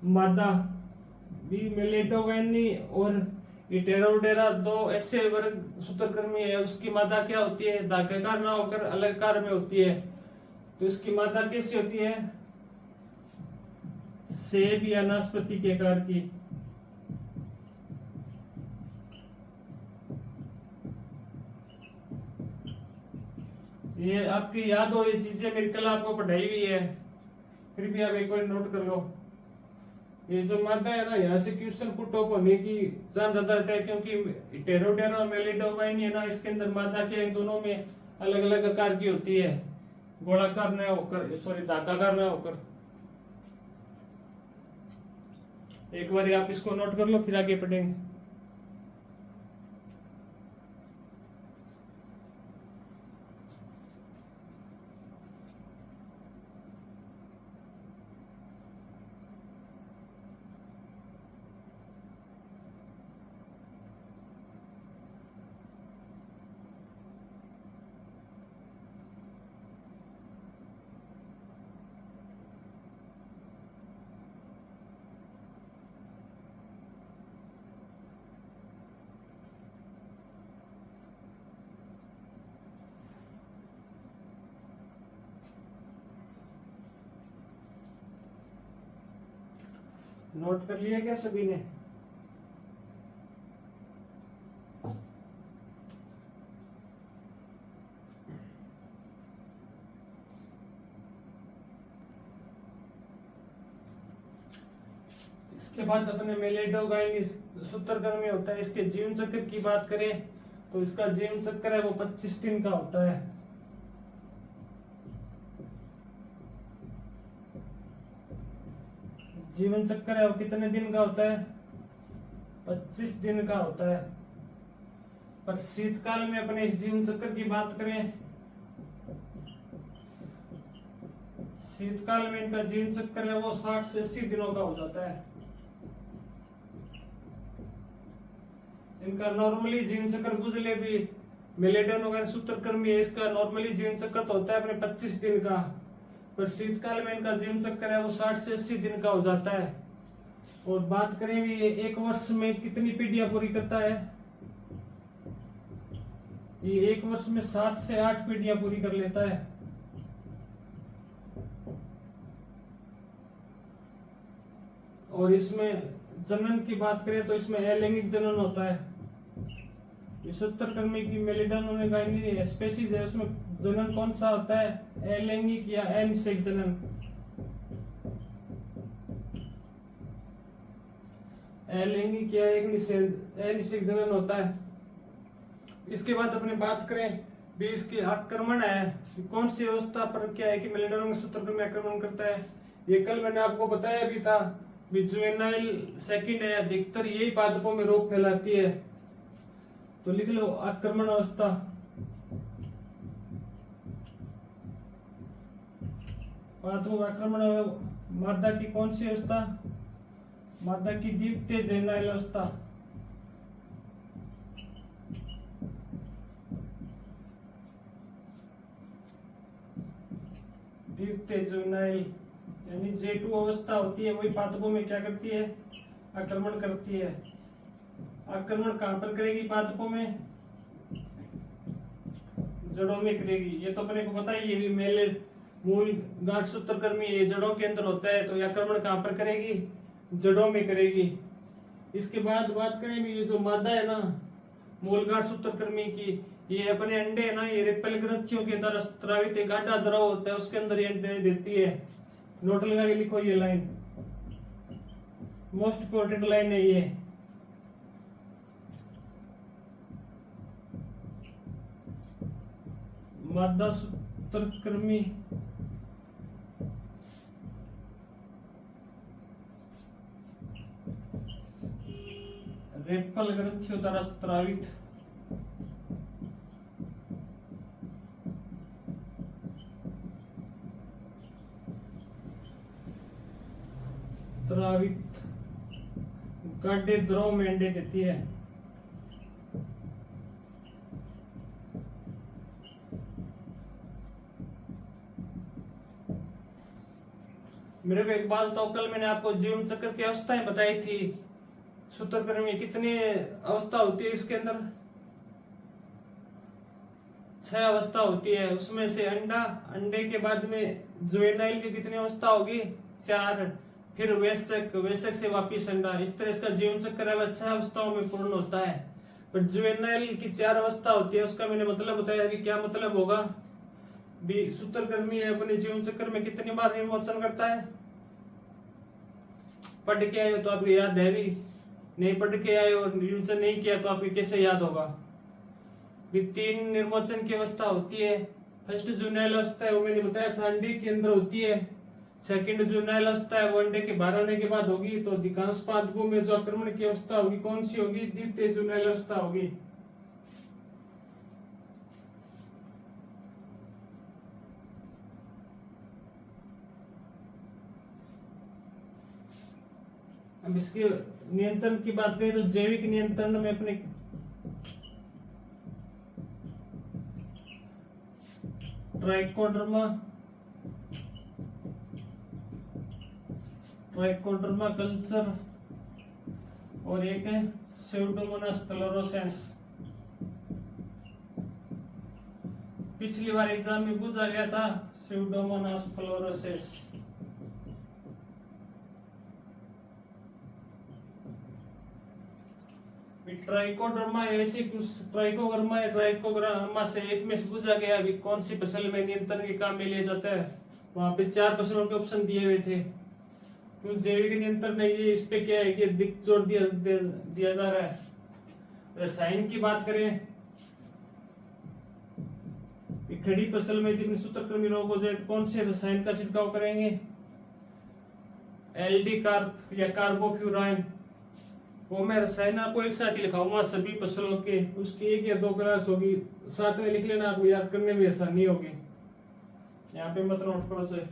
मादा भी मेलेडोगाइनी और इटेरोडेरा दो ऐसे वर्ग सूत्रक्रमी है। उसकी मादा क्या होती है, धागाकार ना होकर अलगाकार में होती है। तो इसकी मादा कैसी होती है, सेब या नाशपाती के आकार की। ये आपकी याद हो, ये चीजें मेरी कल आपको पढ़ाई हुई है, फिर भी आप एक बार नोट कर लो। ये जो मादा है ना, यहाँ से क्वेश्चन पुट ऑफ होने की चांस ज्यादा रहता है, क्योंकि टेरोडेरा और मेलिडोगाइन है ना, इसके अंदर मादा के दोनों में अलग अलग आकार की होती है, गोलाकार न होकर, सॉरी धागाकार न होकर। एक बार आप इसको नोट कर लो, फिर आगे पढ़ेंगे। नोट कर लिया क्या सभी ने? इसके बाद अपने मेलेडोगाइन सूत्रक्रम में होता है। इसके जीवन चक्र की बात करें तो इसका जीवन चक्र है वो 25 दिन का होता है। जीवन चक्र है वो कितने दिन का होता है, 25 दिन का होता है। पर शीतकाल में अपने इस जीवन चक्र की बात करें, शीतकाल में इनका जीवन चक्र है वो 60 से 80 दिनों का हो जाता है। इनका नॉर्मली जीवन चक्र गुजले भी मेलेडोनोगाइन सूत्रक्रमी है, इसका नॉर्मली जीवन चक्र तो होता है अपने 25 दिन का, पर शीतकाल में इनका जीवन चक्र है वो 60 से 80 दिन का हो जाता है। और बात करें भी एक वर्ष में कितनी पीढ़ियां पूरी करता है, ये एक वर्ष में 7 से 8 पीढ़ियां पूरी कर लेता है। और इसमें जनन की बात करें तो इसमें अलैंगिक जनन होता है। सूत्रक्रमी की मेलिडोनोगाइनी स्पीशीज है, उसमें जनन कौन सा होता है, अलैंगिक या अनिषेक जनन। अलैंगिक या अनिषेक जनन होता है। इसके बाद अपने बात करें भी इसके आक्रमण है, कौन सी अवस्था पर क्या है कि मेलिडोनोगाइन सूत्रक्रमी आक्रमण करता है। ये कल मैंने आपको बताया भी था, जुवेनाइल सेकंड है, अधिकतर यही पादपों में रोग फैलाती है। तो लिख लो आक्रमण अवस्था। पादपों आक्रमण मादा की कौन सी अवस्था, मादा की द्वितीय जुवेनाइल अवस्था। द्वितीय जुवेनाइल यानी J2 अवस्था होती है, वही पादपों में क्या करती है, आक्रमण करती है। आक्रमण कहां पर करेगी, पादपों में, जड़ों में करेगी। ये तो अपने को पता ही है, मेले मूल गांठ सूत्रक्रमी ये जड़ों के अंदर होता है, तो आक्रमण कहां पर करेगी, जड़ों में करेगी। इसके बाद बात करें भी, ये जो मादा है ना मूलगांठ सूत्रकृमि की, ये अपने अंडे है ना, ये रेपल ग्रंथियों के द्वारा स्रावित एक गाढ़ा द्रव होता है, उसके अंदर ये अंडे देती है। नोट लगा के लिखो ये लाइन, मोस्ट इंपोर्टेंट लाइन है ये। मादा सूत्रकृमि रेपल ग्रंथियों द्वारा स्रावित स्रावित गाढ़े द्रव में अंडे देती है। मेरे को एक बात तो, कल मैंने आपको जीवन चक्र की अवस्थाएं बताई थी। सूत्रकृमि में कितनी अवस्था होती है, इसके अंदर 6 अवस्था होती है। उसमें से अंडा, अंडे के बाद में जुवेनाइल की कितनी अवस्था होगी, 4, फिर वयस्क, वयस्क से वापिस अंडा। इस तरह इसका जीवन चक्र है वह 6 अवस्थाओं में पूर्ण होता है। पर जुवेनाइल की 4 अवस्था होती है, उसका मैंने मतलब बताया कि क्या मतलब होगा भी। सूत्रकृमि अपने जीवन चक्र में कितनी बार निमोचन करता है, पढ़ के आए हो तो आपको याद है भी, नहीं पढ़ के आए और निमोचन नहीं किया तो आपको कैसे याद होगा भी। 3 निर्मोचन की अवस्था होती है। फर्स्ट जुवेनाइल अवस्था है वो मैंने बताया था, अंडे के अंदर होती है। सेकंड जुवेनाइल अवस्था है वो अंडे के बाहर आने के बाद होगी। तो अधिकांश पादपों में जो आक्रमण की अवस्था होगी कौन सी होगी, द्वितीय जुवेनाइल अवस्था होगी। अब इसके नियंत्रण की बात करें तो जैविक नियंत्रण में अपने ट्राइकोडर्मा, ट्राइकोडर्मा कल्चर और एक है स्यूडोमोनास फ्लोरोसेंस। पिछली बार एग्जाम में पूछा गया था स्यूडोमोनास फ्लोरोसेंस। ट्राइकोडर्मा ऐसी कुछ, ट्राइकोग्रामा या ट्राइकोग्रामा से एक में से पूछा गया अभी कौन सी फसल में नियंत्रण के काम में लिया जाता है। वहां पे 4 फसलों के ऑप्शन दिए हुए थे। तो जैविक नियंत्रण में ये इस पे क्या है कि अधिक जोर दिया जा रहा है। रसायन की बात करें, खड़ी फसल में जितने सूत्रकृमि रोग हो जाए तो कौन से रसायन का छिड़काव करेंगे, एलडी कार्ब या कार्बोफ्यूरान। वो मैं रसायन आपको एक साथ ही लिखाऊंगा सभी फसलों के, उसकी 1 या 2 क्लास होगी, साथ में लिख लेना, आपको याद करने में आसानी होगी। यहाँ पे मत नोट करो से।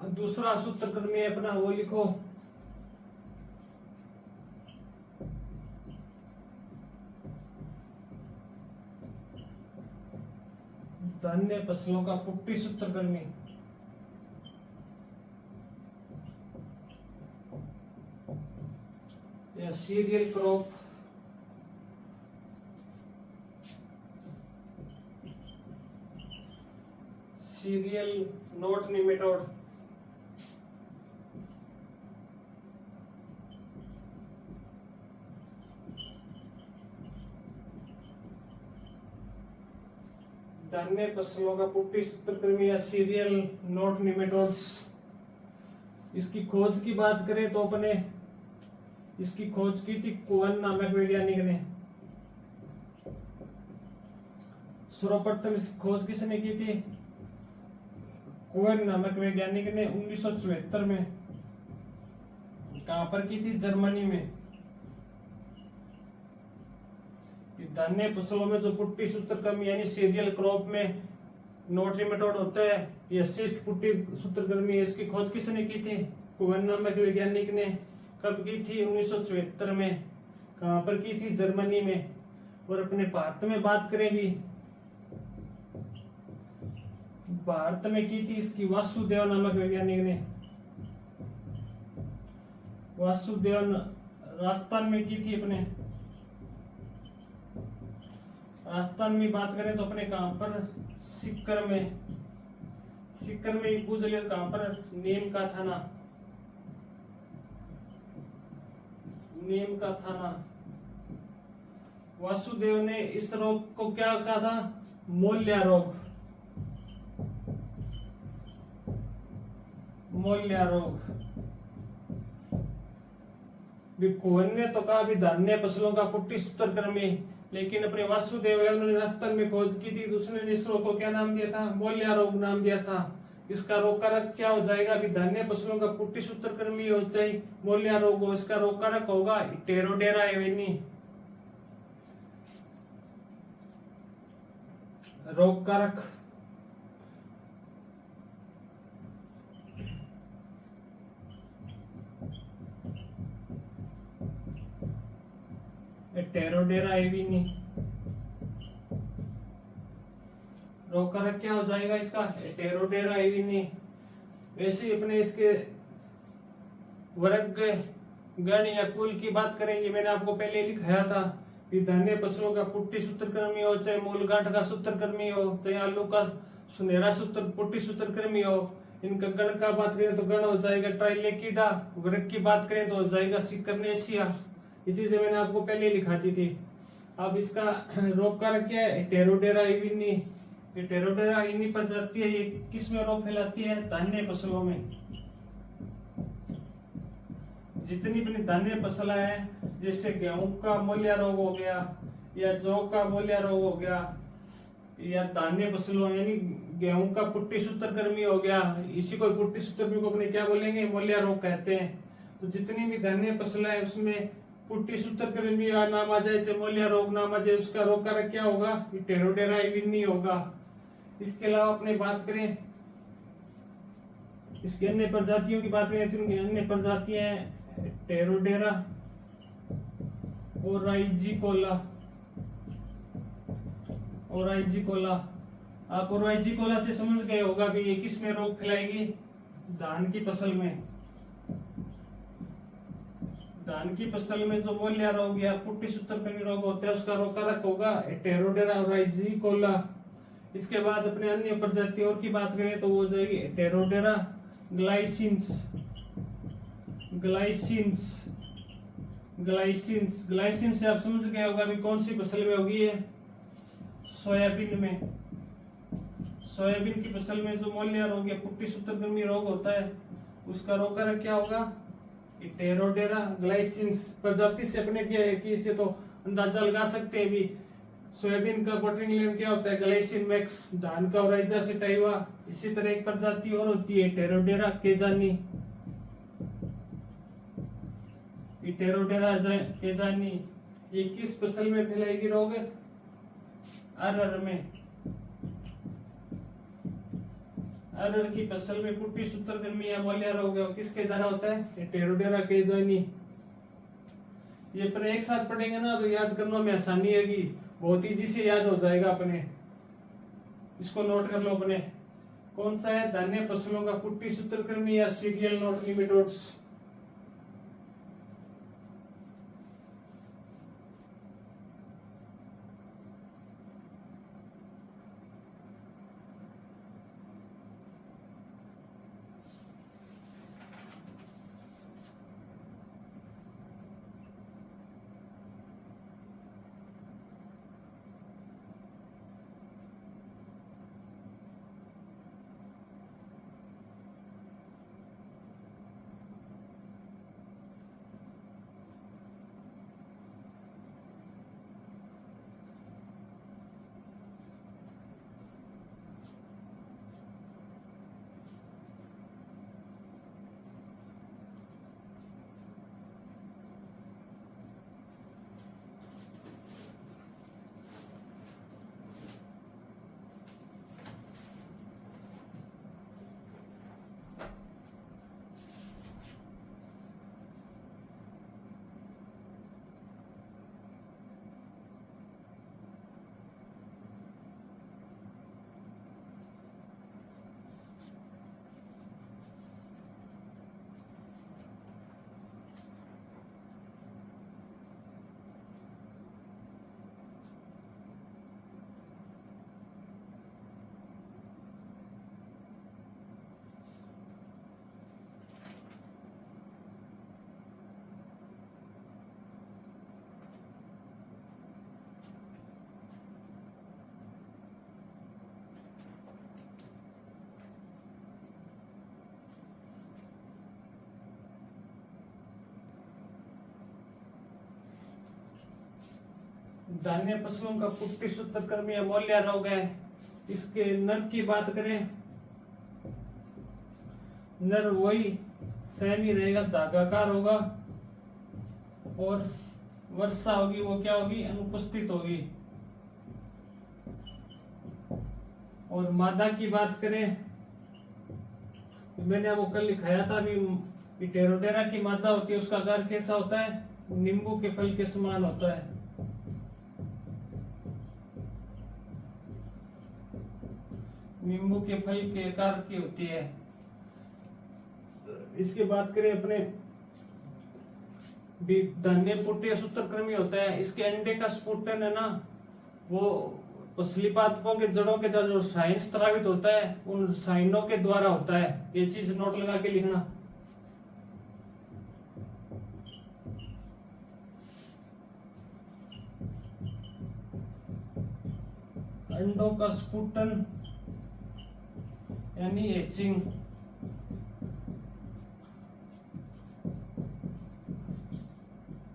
दूसरा सूत्रकृमि अपना वो लिखो, धान्य फसलों का पुष्टि सूत्रकृमि। या cereal crop, serial knot nematode. धान्य फसलों का पुष्टि सूत्रकृमि या सीरियल नोट निमेटोड्स, इसकी खोज की बात करें तो अपने इसकी खोज की थी कोवन नामक वैज्ञानिक ने। सर्वप्रथम इसकी खोज किसने की थी? कोवन नामक वैज्ञानिक ने 1974 में। कहां पर की थी? जर्मनी में। धान्य फसलों में जो पुष्टि सूत्रकृमि यानी सीरियल क्रॉप में नोट निमेटोड होते हैं, ये शिष्ट पुष्टि सूत्रकृमि, इसकी खोज किसने की थी? कोवन नामक वैज्ञानिक ने। कब की थी? 1974 में। कहां पर की थी? जर्मनी में। और अपने भारत में बात करें भी, भारत में की थी इसकी वासुदेव नामक वैज्ञानिक ने। वासुदेव राजस्थान में की थी अपने। राजस्थान में बात करें तो अपने कहां पर? सीकर में। सीकर में पूछ लिया कहां पर? नीम का थाना। नीम का थाना। वासुदेव ने इस रोग को क्या कहा था? मोल्या रोग। मोल्या रोग। कोवन ने तो कहा भी धान्य फसलों का पुष्टि सूत्रकृमि, लेकिन अपने वासुदेव उन्होंने राजस्थान में खोज की थी, दूसरे ने इस रोग को क्या नाम दिया था? मोल्या रोग नाम दिया था। इसका रोग कारक क्या हो जाएगा? भी धान्य फसलों का पुष्टि सूत्रकृमि हो जाए मोल्या रोग हो, इसका रोग कारक होगा टेरोडेरा एवेनी। रोग कारक टेरोडेरा एवेनी। रोग कारक क्या हो जाएगा इसका? टेरोडेरा एवेनी। वैसे ही अपने इसके वर्ग गण या कुल की बात करेंगे, मैंने आपको पहले लिखाया था कि धान्य फसलों का पुष्टि सूत्रकृमि हो, चाहे मूल गांठ का सूत्रकृमि हो, चाहे आलू का सुनहरा सूत्र पुष्टि सूत्रकृमि हो, इनका गण का बात करें तो गण हो जाएगा ट्राइलेकिडा। वर्ग की बात करें तो हो जाएगा सिकरनेशिया। ये चीजें मैंने आपको पहले लिखा दी। अब इसका रोग कारक क्या है? टेरोडेरा एविनी। ये टेरोडेरा एविनी प्रजाति है, ये किस में रोग फैलाती है? धान्य फसलों में। जितनी भी धान्य फसल है, जैसे गेहूं का मोल्या रोग हो गया, या जौ का मोल्या रोग हो गया, या धान्य फसलों यानी गेहूं का पुष्टि सूत्रकृमि हो गया, इसी को पुष्टि सूत्रकृमि को अपने क्या बोलेंगे? मोल्या रोग कहते हैं। तो जितनी भी धान्य फसल है उसमें पुष्टि सूत्रकृमि नाम आ जाए, चाहे मोल्या रोग नाम आ जाए, उसका रोग कारक क्या होगा? टेरोडेरा एविनी होगा। इसके अलावा अपने बात करें इसकी अन्य प्रजातियों की बात करें तो उनकी अन्य प्रजातियां हैं टेरोडेरा ओराइजिकोला। ओराइजिकोला, आप ओराइजिकोला से समझ गए होगा कि ये किस में रोग फैलाएगी? धान की फसल में। धान की फसल में जो मोल्या रोग या पुष्टि सूत्रकृमि रोग होता है, उसका रोग कारक होगा टेरोडेरा ओराइजिकोला। इसके बाद अपने अन्य प्रजातियों की बात करें तो वो जाएगी टेरोडेरा ग्लाइसिन्स। ग्लाइसिन्स ग्लाइसिन्स ग्लाइसिन्स से आप समझ गए होगा भी कौन सी फसल में होगी? है सोयाबीन में। सोयाबीन की फसल में जो मोल्या रोग या पुष्टि सूत्रकृमि रोग होता है, उसका रोग कारक क्या होगा? टेरोडेरा ग्लाइसिन्स प्रजाति से अपने क्या है कि इसे तो अंदाजा लगा सकते हैं भी। सोयाबीन का बॉटलिंग लेन क्या होता है? Glycine max. धान का ओराइजा सेटाइवा। इसी तरह एक प्रजाति और होती है टेरोडेरा केजानी। टेरोडेरा केजानी ये किस फसल में फैलाएगी रोग? अरहर में। अरहर की फसल में पुष्टि सूत्रकृमि या मोल्या रोग किसके द्वारा होता है? टेरोडेरा केजानी। ये पर एक साथ पढ़ेंगे ना तो याद करने में आसानी है, कि बहुत इजी से याद हो जाएगा अपने। इसको नोट कर लो अपने। कौन सा है? धान्य फसलों का पुष्टि सूत्रकृमि या सीरियल नोट निमेटोड्स। धान्य फसलों का पुष्टि सूत्रकृमि या मूल्य रोग है। इसके नर की बात करें, नर वही सेमी रहेगा, धागाकार होगा और वर्षा होगी वो क्या होगी, अनुपस्थित होगी। और मादा की बात करें, मैंने वो कल लिखाया था भी, टेरोडेरा की मादा होती है, उसका आकार कैसा होता है, नींबू के फल के समान होता है। नींबू के फल के आकार की होती है। इसके बात करें अपने धान्य पुष्टि सूत्रकृमि होता है। इसके अंडे का स्फुटन है ना, वो पसली पादपों के जड़ों के द्वारा जो साइन स्त्रावित होता है, उन साइनों के द्वारा होता है। ये चीज नोट लगा के लिखना। अंडों का स्फुटन यानी एचिंग,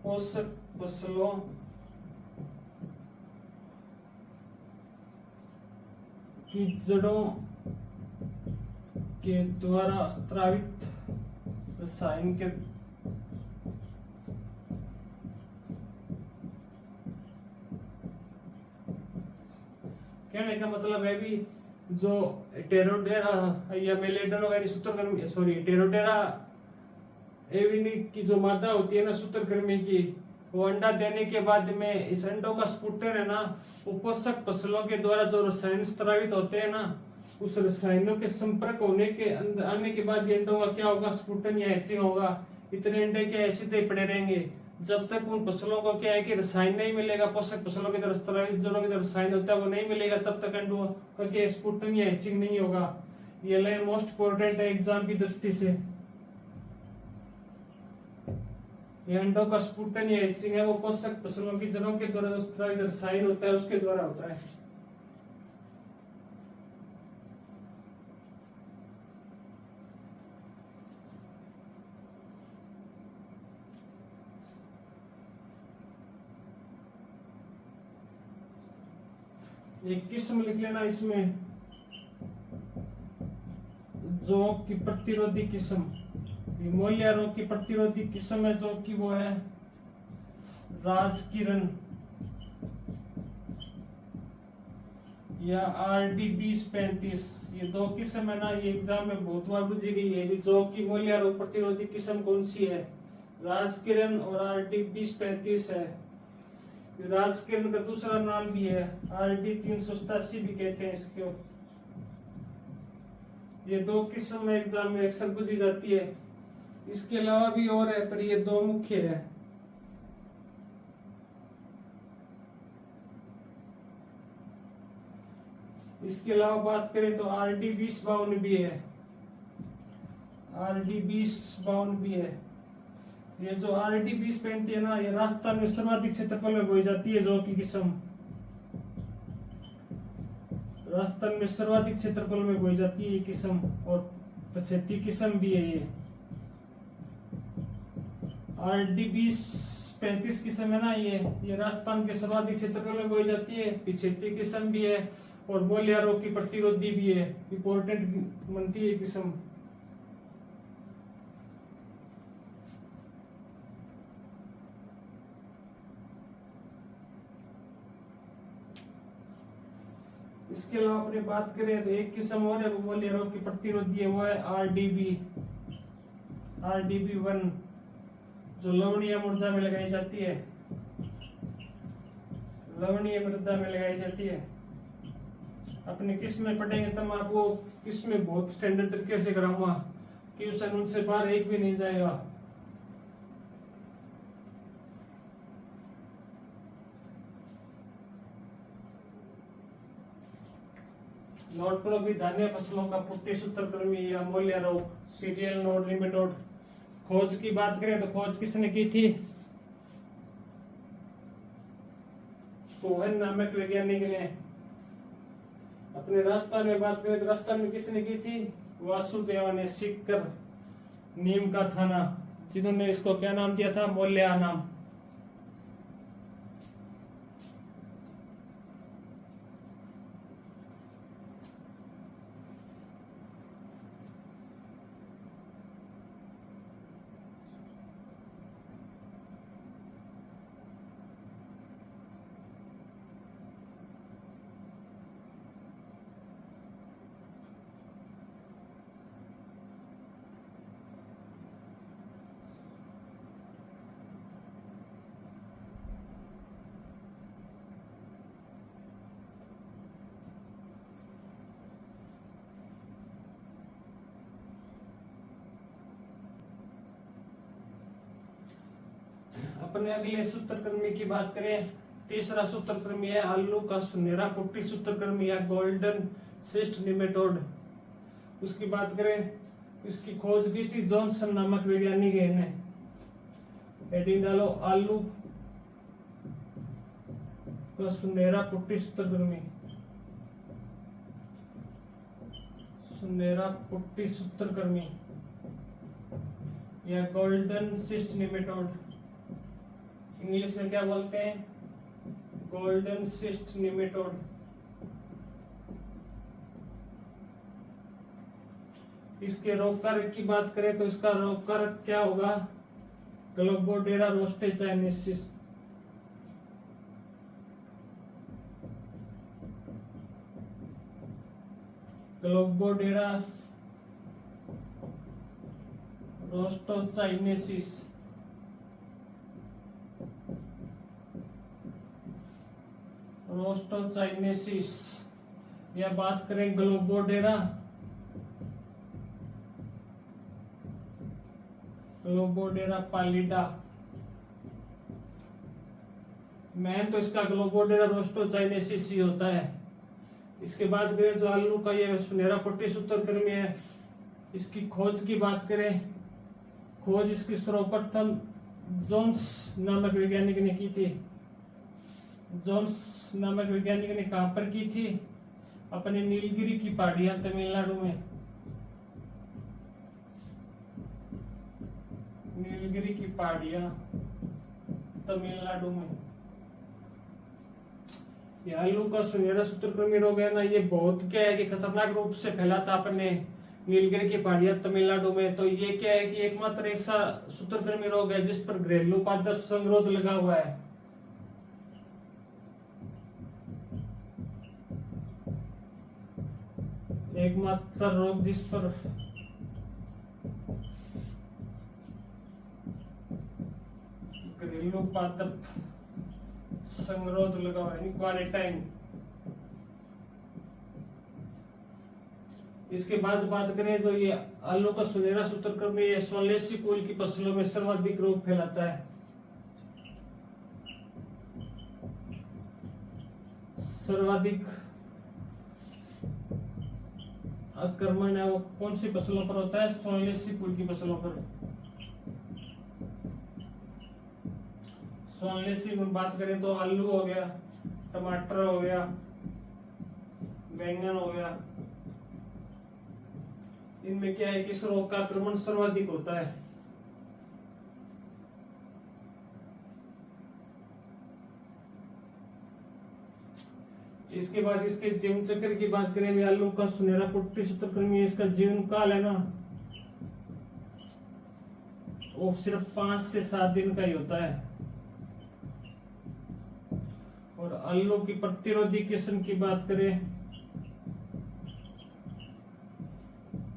पोषक फसलों की जड़ों के द्वारा स्त्रावित रसायन के कहने का मतलब है भी जो टेरोडेरा या मेलेडोन सूत्रकृमि, सॉरी टेरोडेरा एविनी की जो मादा होती है ना सूत्रकृमि की, वो अंडा देने के बाद में इस अंडों का स्फुटन है ना, पोषक फसलों के द्वारा जो रसायन स्त्रावित होते हैं ना, उस रसायनों के संपर्क होने के आने के बाद ये अंडों का क्या होगा, स्फुटन या हैचिंग होगा। इतने अंडे क्या ऐसे ही पड़े रहेंगे जब तक उन फसलों को क्या है कि रसायन नहीं मिलेगा, पोषक फसलों की तरफ स्त्रावित जड़ों की तरफ रसायन होता है वो नहीं मिलेगा, तब तक अंडों का क्या स्फुटन या हैचिंग नहीं होगा। ये लाइन मोस्ट इंपोर्टेंट है एग्जाम की दृष्टि से। ये अंडों का स्फुटन या हैचिंग है वो पोषक फसलों की जड़ों के द्वारा जो स्त्रावित रसायन होता है उसके द्वारा होता है। एक किस्म लिख लेना इसमें, जौं की प्रतिरोधी किस्म, मूल्य रोग की प्रतिरोधी किस्म है जौं की, वो है राजकिरण या RD 2035। ये दो किस्म है ना, ये एग्जाम में बहुत बार पूछी गई है। जौं की मूल्य रोग प्रतिरोधी किस्म कौन सी है, राजकिरण और RD 2035 है। राजकिरण का दूसरा नाम भी है RD 387 भी कहते हैं इसको। ये दो किस्म एग्जाम में अक्सर पूछी जाती है। इसके अलावा भी और है पर ये दो मुख्य है। इसके अलावा बात करें तो RD 2052 भी है, RD 2052 भी है। ये जो RD 2035 है ना, ये राजस्थान में सर्वाधिक क्षेत्रफल में बोई जाती है। जौ की किस्म राजस्थान में सर्वाधिक क्षेत्रफल में बोई जाती है ये किस्म, और पछेती किस्म भी है ये। RD 2035 किस्म है ना, ये राजस्थान के सर्वाधिक क्षेत्रफल में बोई जाती है, पिछेती किस्म भी है और मूल्य रोग की प्रतिरोधी भी है। इंपॉर्टेंट बनती है किस्म। इसके अलावा अपने बात करें तो एक किस्म और है वो मूल्य रोग की प्रतिरोधी है, वो है RDB 1 जो लवणीय मृदा में लगाई जाती है। लवणीय मृदा में लगाई जाती है। अपने किस्में पढ़ेंगे तब आपको किस्में बहुत स्टैंडर्ड तरीके से कराऊंगा कि उस उनसे बाहर एक भी नहीं जाएगा। नोट करो भी धान्य फसलों का पुष्टि सूत्रकृमि या मूल्य रोग, सीरियल नोड निमेटोड। खोज की बात करें तो खोज किसने की थी, कोहन नामक वैज्ञानिक ने। अपने राजस्थान में बात करें तो राजस्थान में किसने की थी, वासुदेव ने सीकर नीम का थाना, जिन्होंने इसको क्या नाम दिया था, मूल्या नाम। अपने अगले सूत्रकृमि की बात करें, तीसरा सूत्रकृमि है आलू का सुनहरा पुट्टी सूत्रकृमि या गोल्डन सिस्ट निमेटोड। उसकी बात करें, इसकी खोज की थी जॉनसन नामक वैज्ञानिक ने। हेडिंग डालो आलू का सुनहरा पुट्टी सूत्रकृमि, सुनहरा पुट्टी सूत्रकृमि या गोल्डन सिस्ट निमेटोड। इंग्लिश में क्या बोलते हैं? Golden cyst nematode. इसके रोग कारक की बात करें तो इसका रोग कारक क्या होगा? ग्लोबोडेरा रोस्टेचाइनेसिस। ग्लोबोडेरा रोस्टोचाइनेसिस। रोस्टोचाइनेसिस या बात करें ग्लोबोडेरा, ग्लोबोडेरा पालिडा। मेन तो इसका ग्लोबोडेरा रोस्टोचाइनेसिस ही होता है। इसके बाद करें जो आलू का ये सुनहरा पुट्टी सूत्रकृमि है, इसकी खोज की बात करें, खोज इसकी सर्वप्रथम जोन्स नामक वैज्ञानिक ने की थी। जोन्स नामक वैज्ञानिक ने कहां पर की थी? अपने नीलगिरी की पहाड़ियां तमिलनाडु में, नीलगिरी की पहाड़ियां तमिलनाडु में। ये आलू का सुनहरा सूत्रकृमि रोग है ना, ये बहुत क्या है कि खतरनाक रूप से फैला था अपने नीलगिरी की पहाड़ियां तमिलनाडु में। तो ये क्या है कि एकमात्र ऐसा सूत्रकृमि रोग है जिस पर घरेलू पादप संगरोध लगा हुआ है। एकमात्र रोग जिस पर घरेलू पादप संगरोध लगा हुआ है, क्वारेंटाइन। इसके बाद बात करें जो ये आलू का सुनहरा सूत्रकृमि ये सोलेसी कुल की फसलों में सर्वाधिक रोग फैलाता है। सर्वाधिक आक्रमण है वो कौन सी फसलों पर होता है? सोलेसी कुल की फसलों पर। सोलेसी में बात करें तो आलू हो गया, टमाटर हो गया, बैंगन हो गया। इनमें क्या है कि इस रोग का आक्रमण सर्वाधिक होता है। इसके बाद इसके जीवन चक्र की बात करें, आलू का सुनहरा पुट्टी सूत्रकृमि इसका जीवन काल है ना, वो सिर्फ 5 से 7 दिन का ही होता है। और आलू की प्रतिरोधी किस्म की बात करें,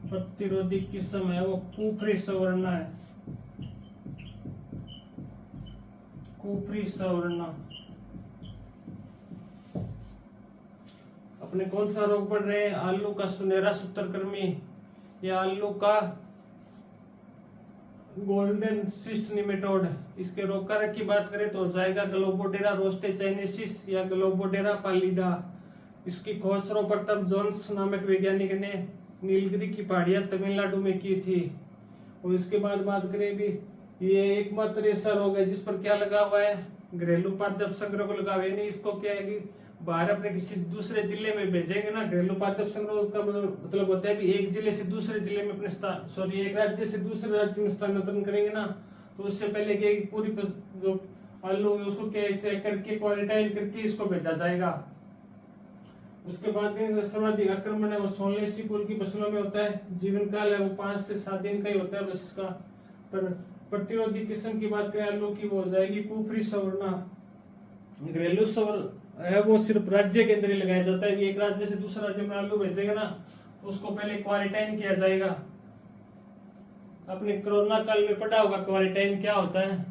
प्रतिरोधी किस्म है वो कुफरी सवर्णा है, कुफरी सवर्णा। अपने कौन सा रोग पढ़ रहे हैं? आलू का सुनहरा सूत्रकृमि या आलू का गोल्डन सिस्ट निमेटोड। इसके रोग कारक की बात करें तो हो जाएगा ग्लोबोडेरा रोस्टेचाइनेसिस या ग्लोबोडेरा पालिडा। इसकी खोज सर्वप्रथम जोन्स नामक वैज्ञानिक ने नीलगिरी की पहाड़ियां तमिलनाडु में की थी। और इसके बाद बात करें भी ये एकमात्र ऐसा रोग है जिस पर क्या लगा हुआ है? घरेलू पादप संग्रह को लगा हुआ है। नहीं, इसको क्या है कि बाहर अपने किसी दूसरे जिले में भेजेंगे ना, घरेलू पादप संग्रह का मतलब होता है कि एक जिले से दूसरे जिले में अपने एक राज्य से दूसरे राज्य में स्थानांतरण करेंगे ना, तो उससे पहले क्या पूरी जो आलू है उसको क्या चेक करके क्वारंटाइन करके इसको भेजा जाएगा। उसके बाद सर्वाधिक आक्रमण है वो सोलेसी कुल की फसलों में होता है। जीवन काल है वो 5 से 7 दिन का ही होता है बस इसका। पर प्रतिरोधी किस्म की बात करें आलू की, वो हो जाएगी कुफरी सवर्णा। घरेलू सवर है वो सिर्फ राज्य के अंदर ही लगाया जाता है। एक राज्य से दूसरे राज्य में आलू भेजेगा ना, उसको पहले क्वारंटाइन किया जाएगा। अपने कोरोना काल में पढ़ा होगा क्वारंटाइन क्या होता है।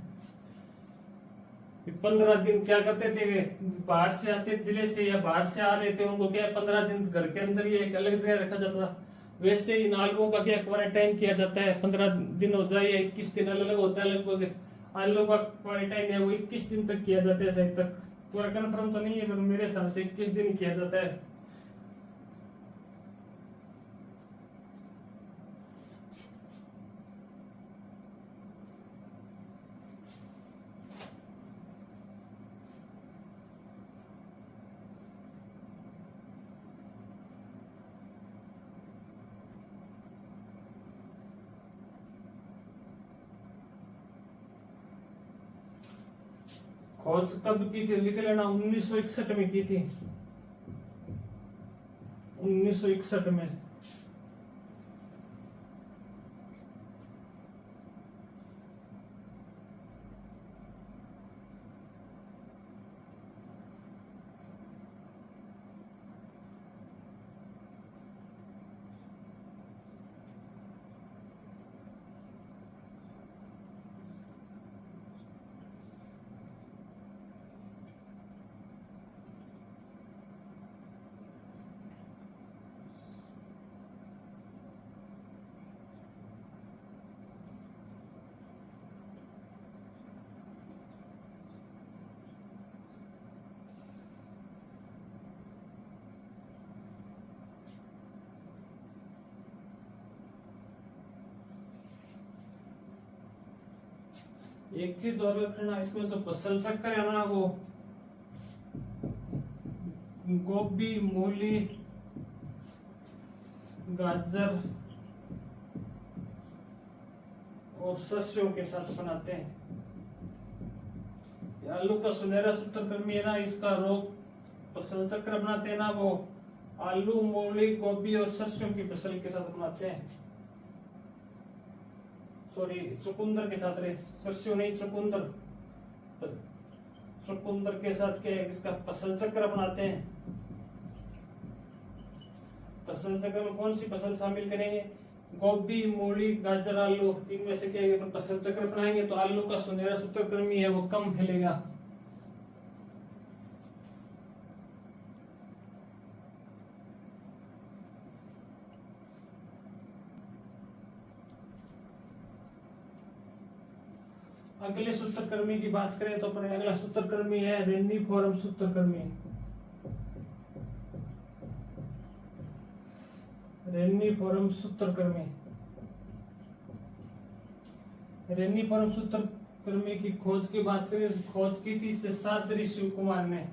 15 दिन क्या करते थे, बाहर से आते जिले से या बाहर से आ रहे थे उनको क्या 15 दिन घर के अंदर ही एक अलग जगह रखा जाता था। वैसे इन आलुओं का क्या क्वारंटाइन किया जाता है। 15 दिन हो जाए या 21 दिन अलग अलग होता है लगभग। आलू का क्वारंटाइन है वो 21 दिन तक किया जाता है, शायद तक पूरा कन्फर्म तो नहीं है, पर मेरे हिसाब से 21 दिन किया जाता है। खोज कब की थी लिख लेना, 1961 में की थी, 1961 में। एक चीज और रखना, इसमें जो फसल चक्कर है ना, वो गोभी, मूली, गाजर और सरसों के साथ बनाते हैं। आलू का सुनहरा सूत्रकृमि है ना, इसका रोग फसल चक्र बनाते हैं ना, वो आलू, मूली, गोभी और सरसों की फसल के साथ बनाते हैं। सॉरी, चुकंदर के साथ रहे, सरसों नहीं चुकंदर, चुकंदर के साथ क्या है, इसका फसल चक्र बनाते हैं। फसल चक्र में कौन सी फसल शामिल करेंगे, गोभी, मूली, गाजर, आलू, इनमें से क्या है, फसल चक्र बनाएंगे तो आलू का सुनहरा सूत्रकृमि है वो कम फैलेगा। अगले सूत्रकृमि की बात करें तो अपने अगला सूत्रकृमि है रेनिफोरम सूत्रकृमि। रेनिफोरम सूत्रकृमि, रेनिफोरम सूत्रकृमि की खोज की बात करें, खोज की थी शेषाद्रि शिव कुमार ने।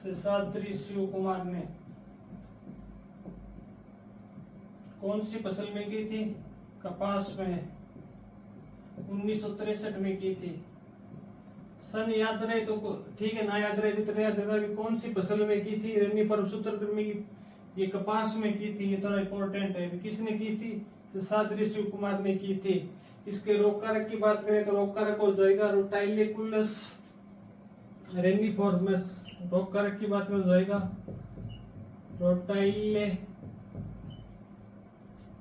शेषाद्रि शिव कुमार ने कौन सी फसल में की थी, कपास में, 1963 में की थी। सन याद रहे तो ठीक है, ना याद रहे जितने याद रहे, कौन सी फसल में की थी रेनिफोरम सूत्रकृमि, ये कपास में की थी, ये थोड़ा इंपॉर्टेंट है। किसने की थी, शेषाद्रि शिव कुमार ने की थी। इसके रोग कारक की बात करें तो रोग कारक हो जाएगा रोटाइलेकुलस रेनिफोर्मस। रोग कारक की बात में हो जाएगा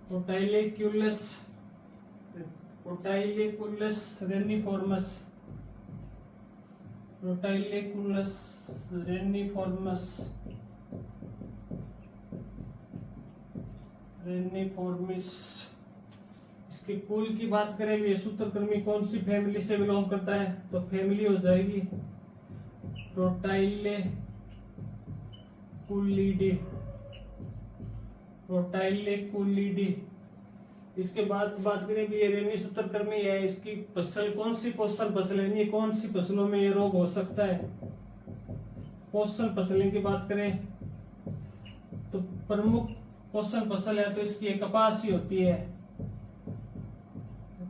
रोटाइलेकुलस रेनिफोर्मस, रोटाइलेकुलस रेनिफोर्मिस। इसके कुल की बात करें, ये सूत्रकृमि कौन सी फैमिली से बिलोंग करता है, तो फैमिली हो जाएगी रोटाइलेकुलिडी। इसके बाद बात करें भी ये रेनी सूत्रकृमि है, इसकी फसल कौन सी पोषण फसल है, ये कौन सी फसलों में ये रोग हो सकता है। पोषण फसलें की बात करें तो प्रमुख पोषण फसल है तो इसकी कपास ही होती है।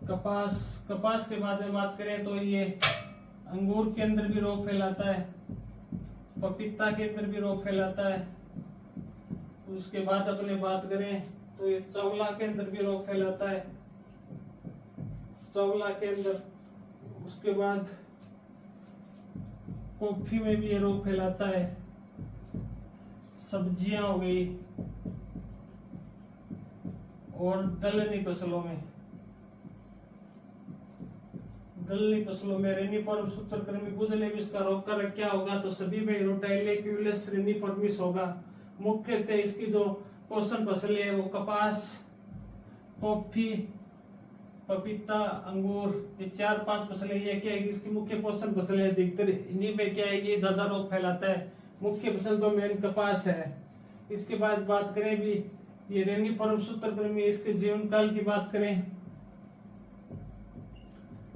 कपास के बाद में बात करें तो ये अंगूर के अंदर भी रोग फैलाता है, पपीता के अंदर भी रोग फैलाता है। उसके बाद अपने बात करें तो ये चौला के अंदर भी रोग फैलाता है, चौला के अंदर। उसके बाद कॉफी में भी ये रोग फैलाता है। सब्जियां हो गई और दलहनी फसलों में रेनिफोरम सूत्रकृमि पूछ ले इसका रोग कारक क्या होगा, तो सभी में रोटाइलेकुलस रेनिफोर्मिस होगा। मुख्यतः इसकी जो पोषण फसल है वो कपास, कॉफी, पपीता, अंगूर, ये 4-5 फसलें। ये क्या है कि इसकी मुख्य पोषण फसलें है। अधिकतर इन्हीं पे क्या है कि ज्यादा रोग फैलाता है। मुख्य फसल तो मेन कपास है। इसके बाद बात करें भी ये रेनिफरम सूत्रकृमि, इसके जीवन काल की बात करें,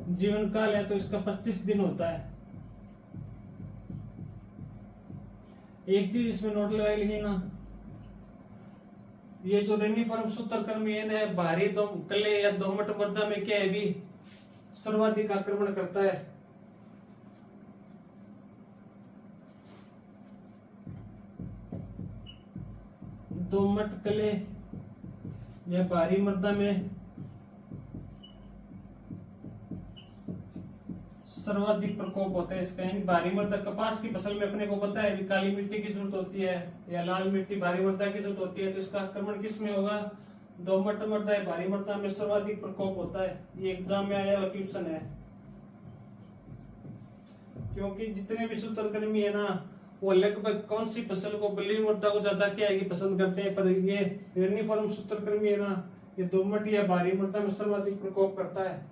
जीवन काल है तो इसका 25 दिन होता है। एक चीज इसमें नोट लगा लीजिए ना, ये जो रेनिफरम सूत्रकृमि है भारी कले या दोमट मृदा में क्या है भी सर्वाधिक आक्रमण करता है। दोमट कले या भारी मृदा में सर्वाधिक प्रकोप होता है इसका। यानी भारी मृदा कपास की फसल में अपने को पता है भी काली मिट्टी की जरूरत होती है या लाल मिट्टी भारी मृदा की जरूरत होती है, तो इसका आक्रमण किस में होगा? दोमट मृदा या भारी मृदा में सर्वाधिक प्रकोप होता है। ये एग्जाम में आया हुआ क्वेश्चन है। क्योंकि जितने भी सूत्रकृमि है ना वो लगभग कौन सी फसल को बलुई मृदा को ज्यादा क्या है कि पसंद करते हैं, पर ये रेनिफरम सूत्रकृमि है ना ये दोमट या भारी मृदा में सर्वाधिक प्रकोप करता है।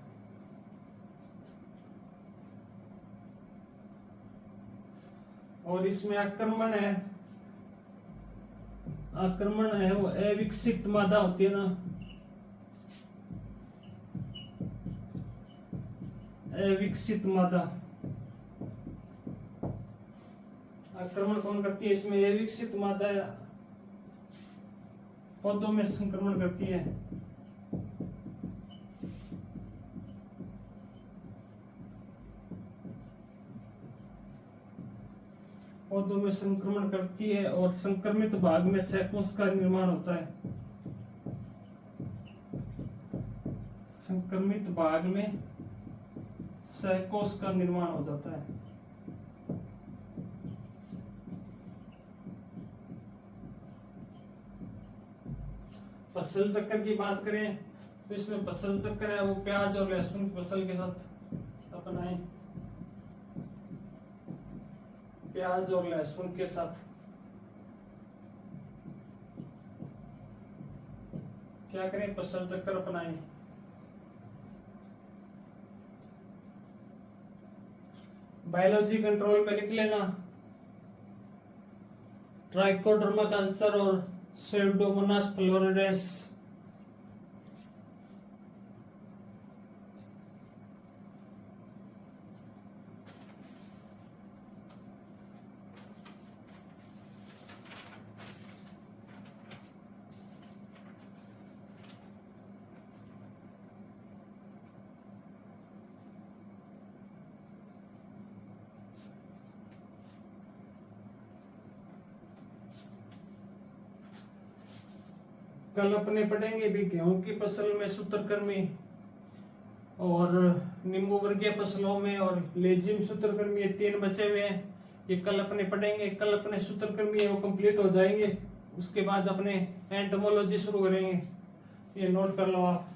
और इसमें आक्रमण है वो अविकसित मादा होती है ना, अविकसित मादा आक्रमण कौन करती है इसमें? अविकसित मादा पौधों में संक्रमण करती है। पौधों में संक्रमण करती है और संक्रमित भाग में सहकोश का निर्माण होता है। संक्रमित भाग में सहकोश का निर्माण हो जाता है। फसल चक्र की बात करें तो इसमें फसल चक्र है वो प्याज और लहसुन की फसल के साथ अपनाएं। प्याज और लहसुन के साथ क्या करें? फसल चक्र अपनाएं। बायोलॉजी कंट्रोल पे लिख लेना ट्राइकोडर्मा कैंसर और स्यूडोमोनास फ्लोरिडेंस। कल अपने पढ़ेंगे भी गेहूं की फसल में सूत्रकृमि और नींबू वर्गीय फसलों में और लेजिम सूत्रकृमि, ये 3 बचे हुए हैं। ये कल अपने पढ़ेंगे। कल अपने सूत्रकृमि है वो कंप्लीट हो जाएंगे। उसके बाद अपने एंटोमोलॉजी शुरू करेंगे। ये नोट कर लो आप।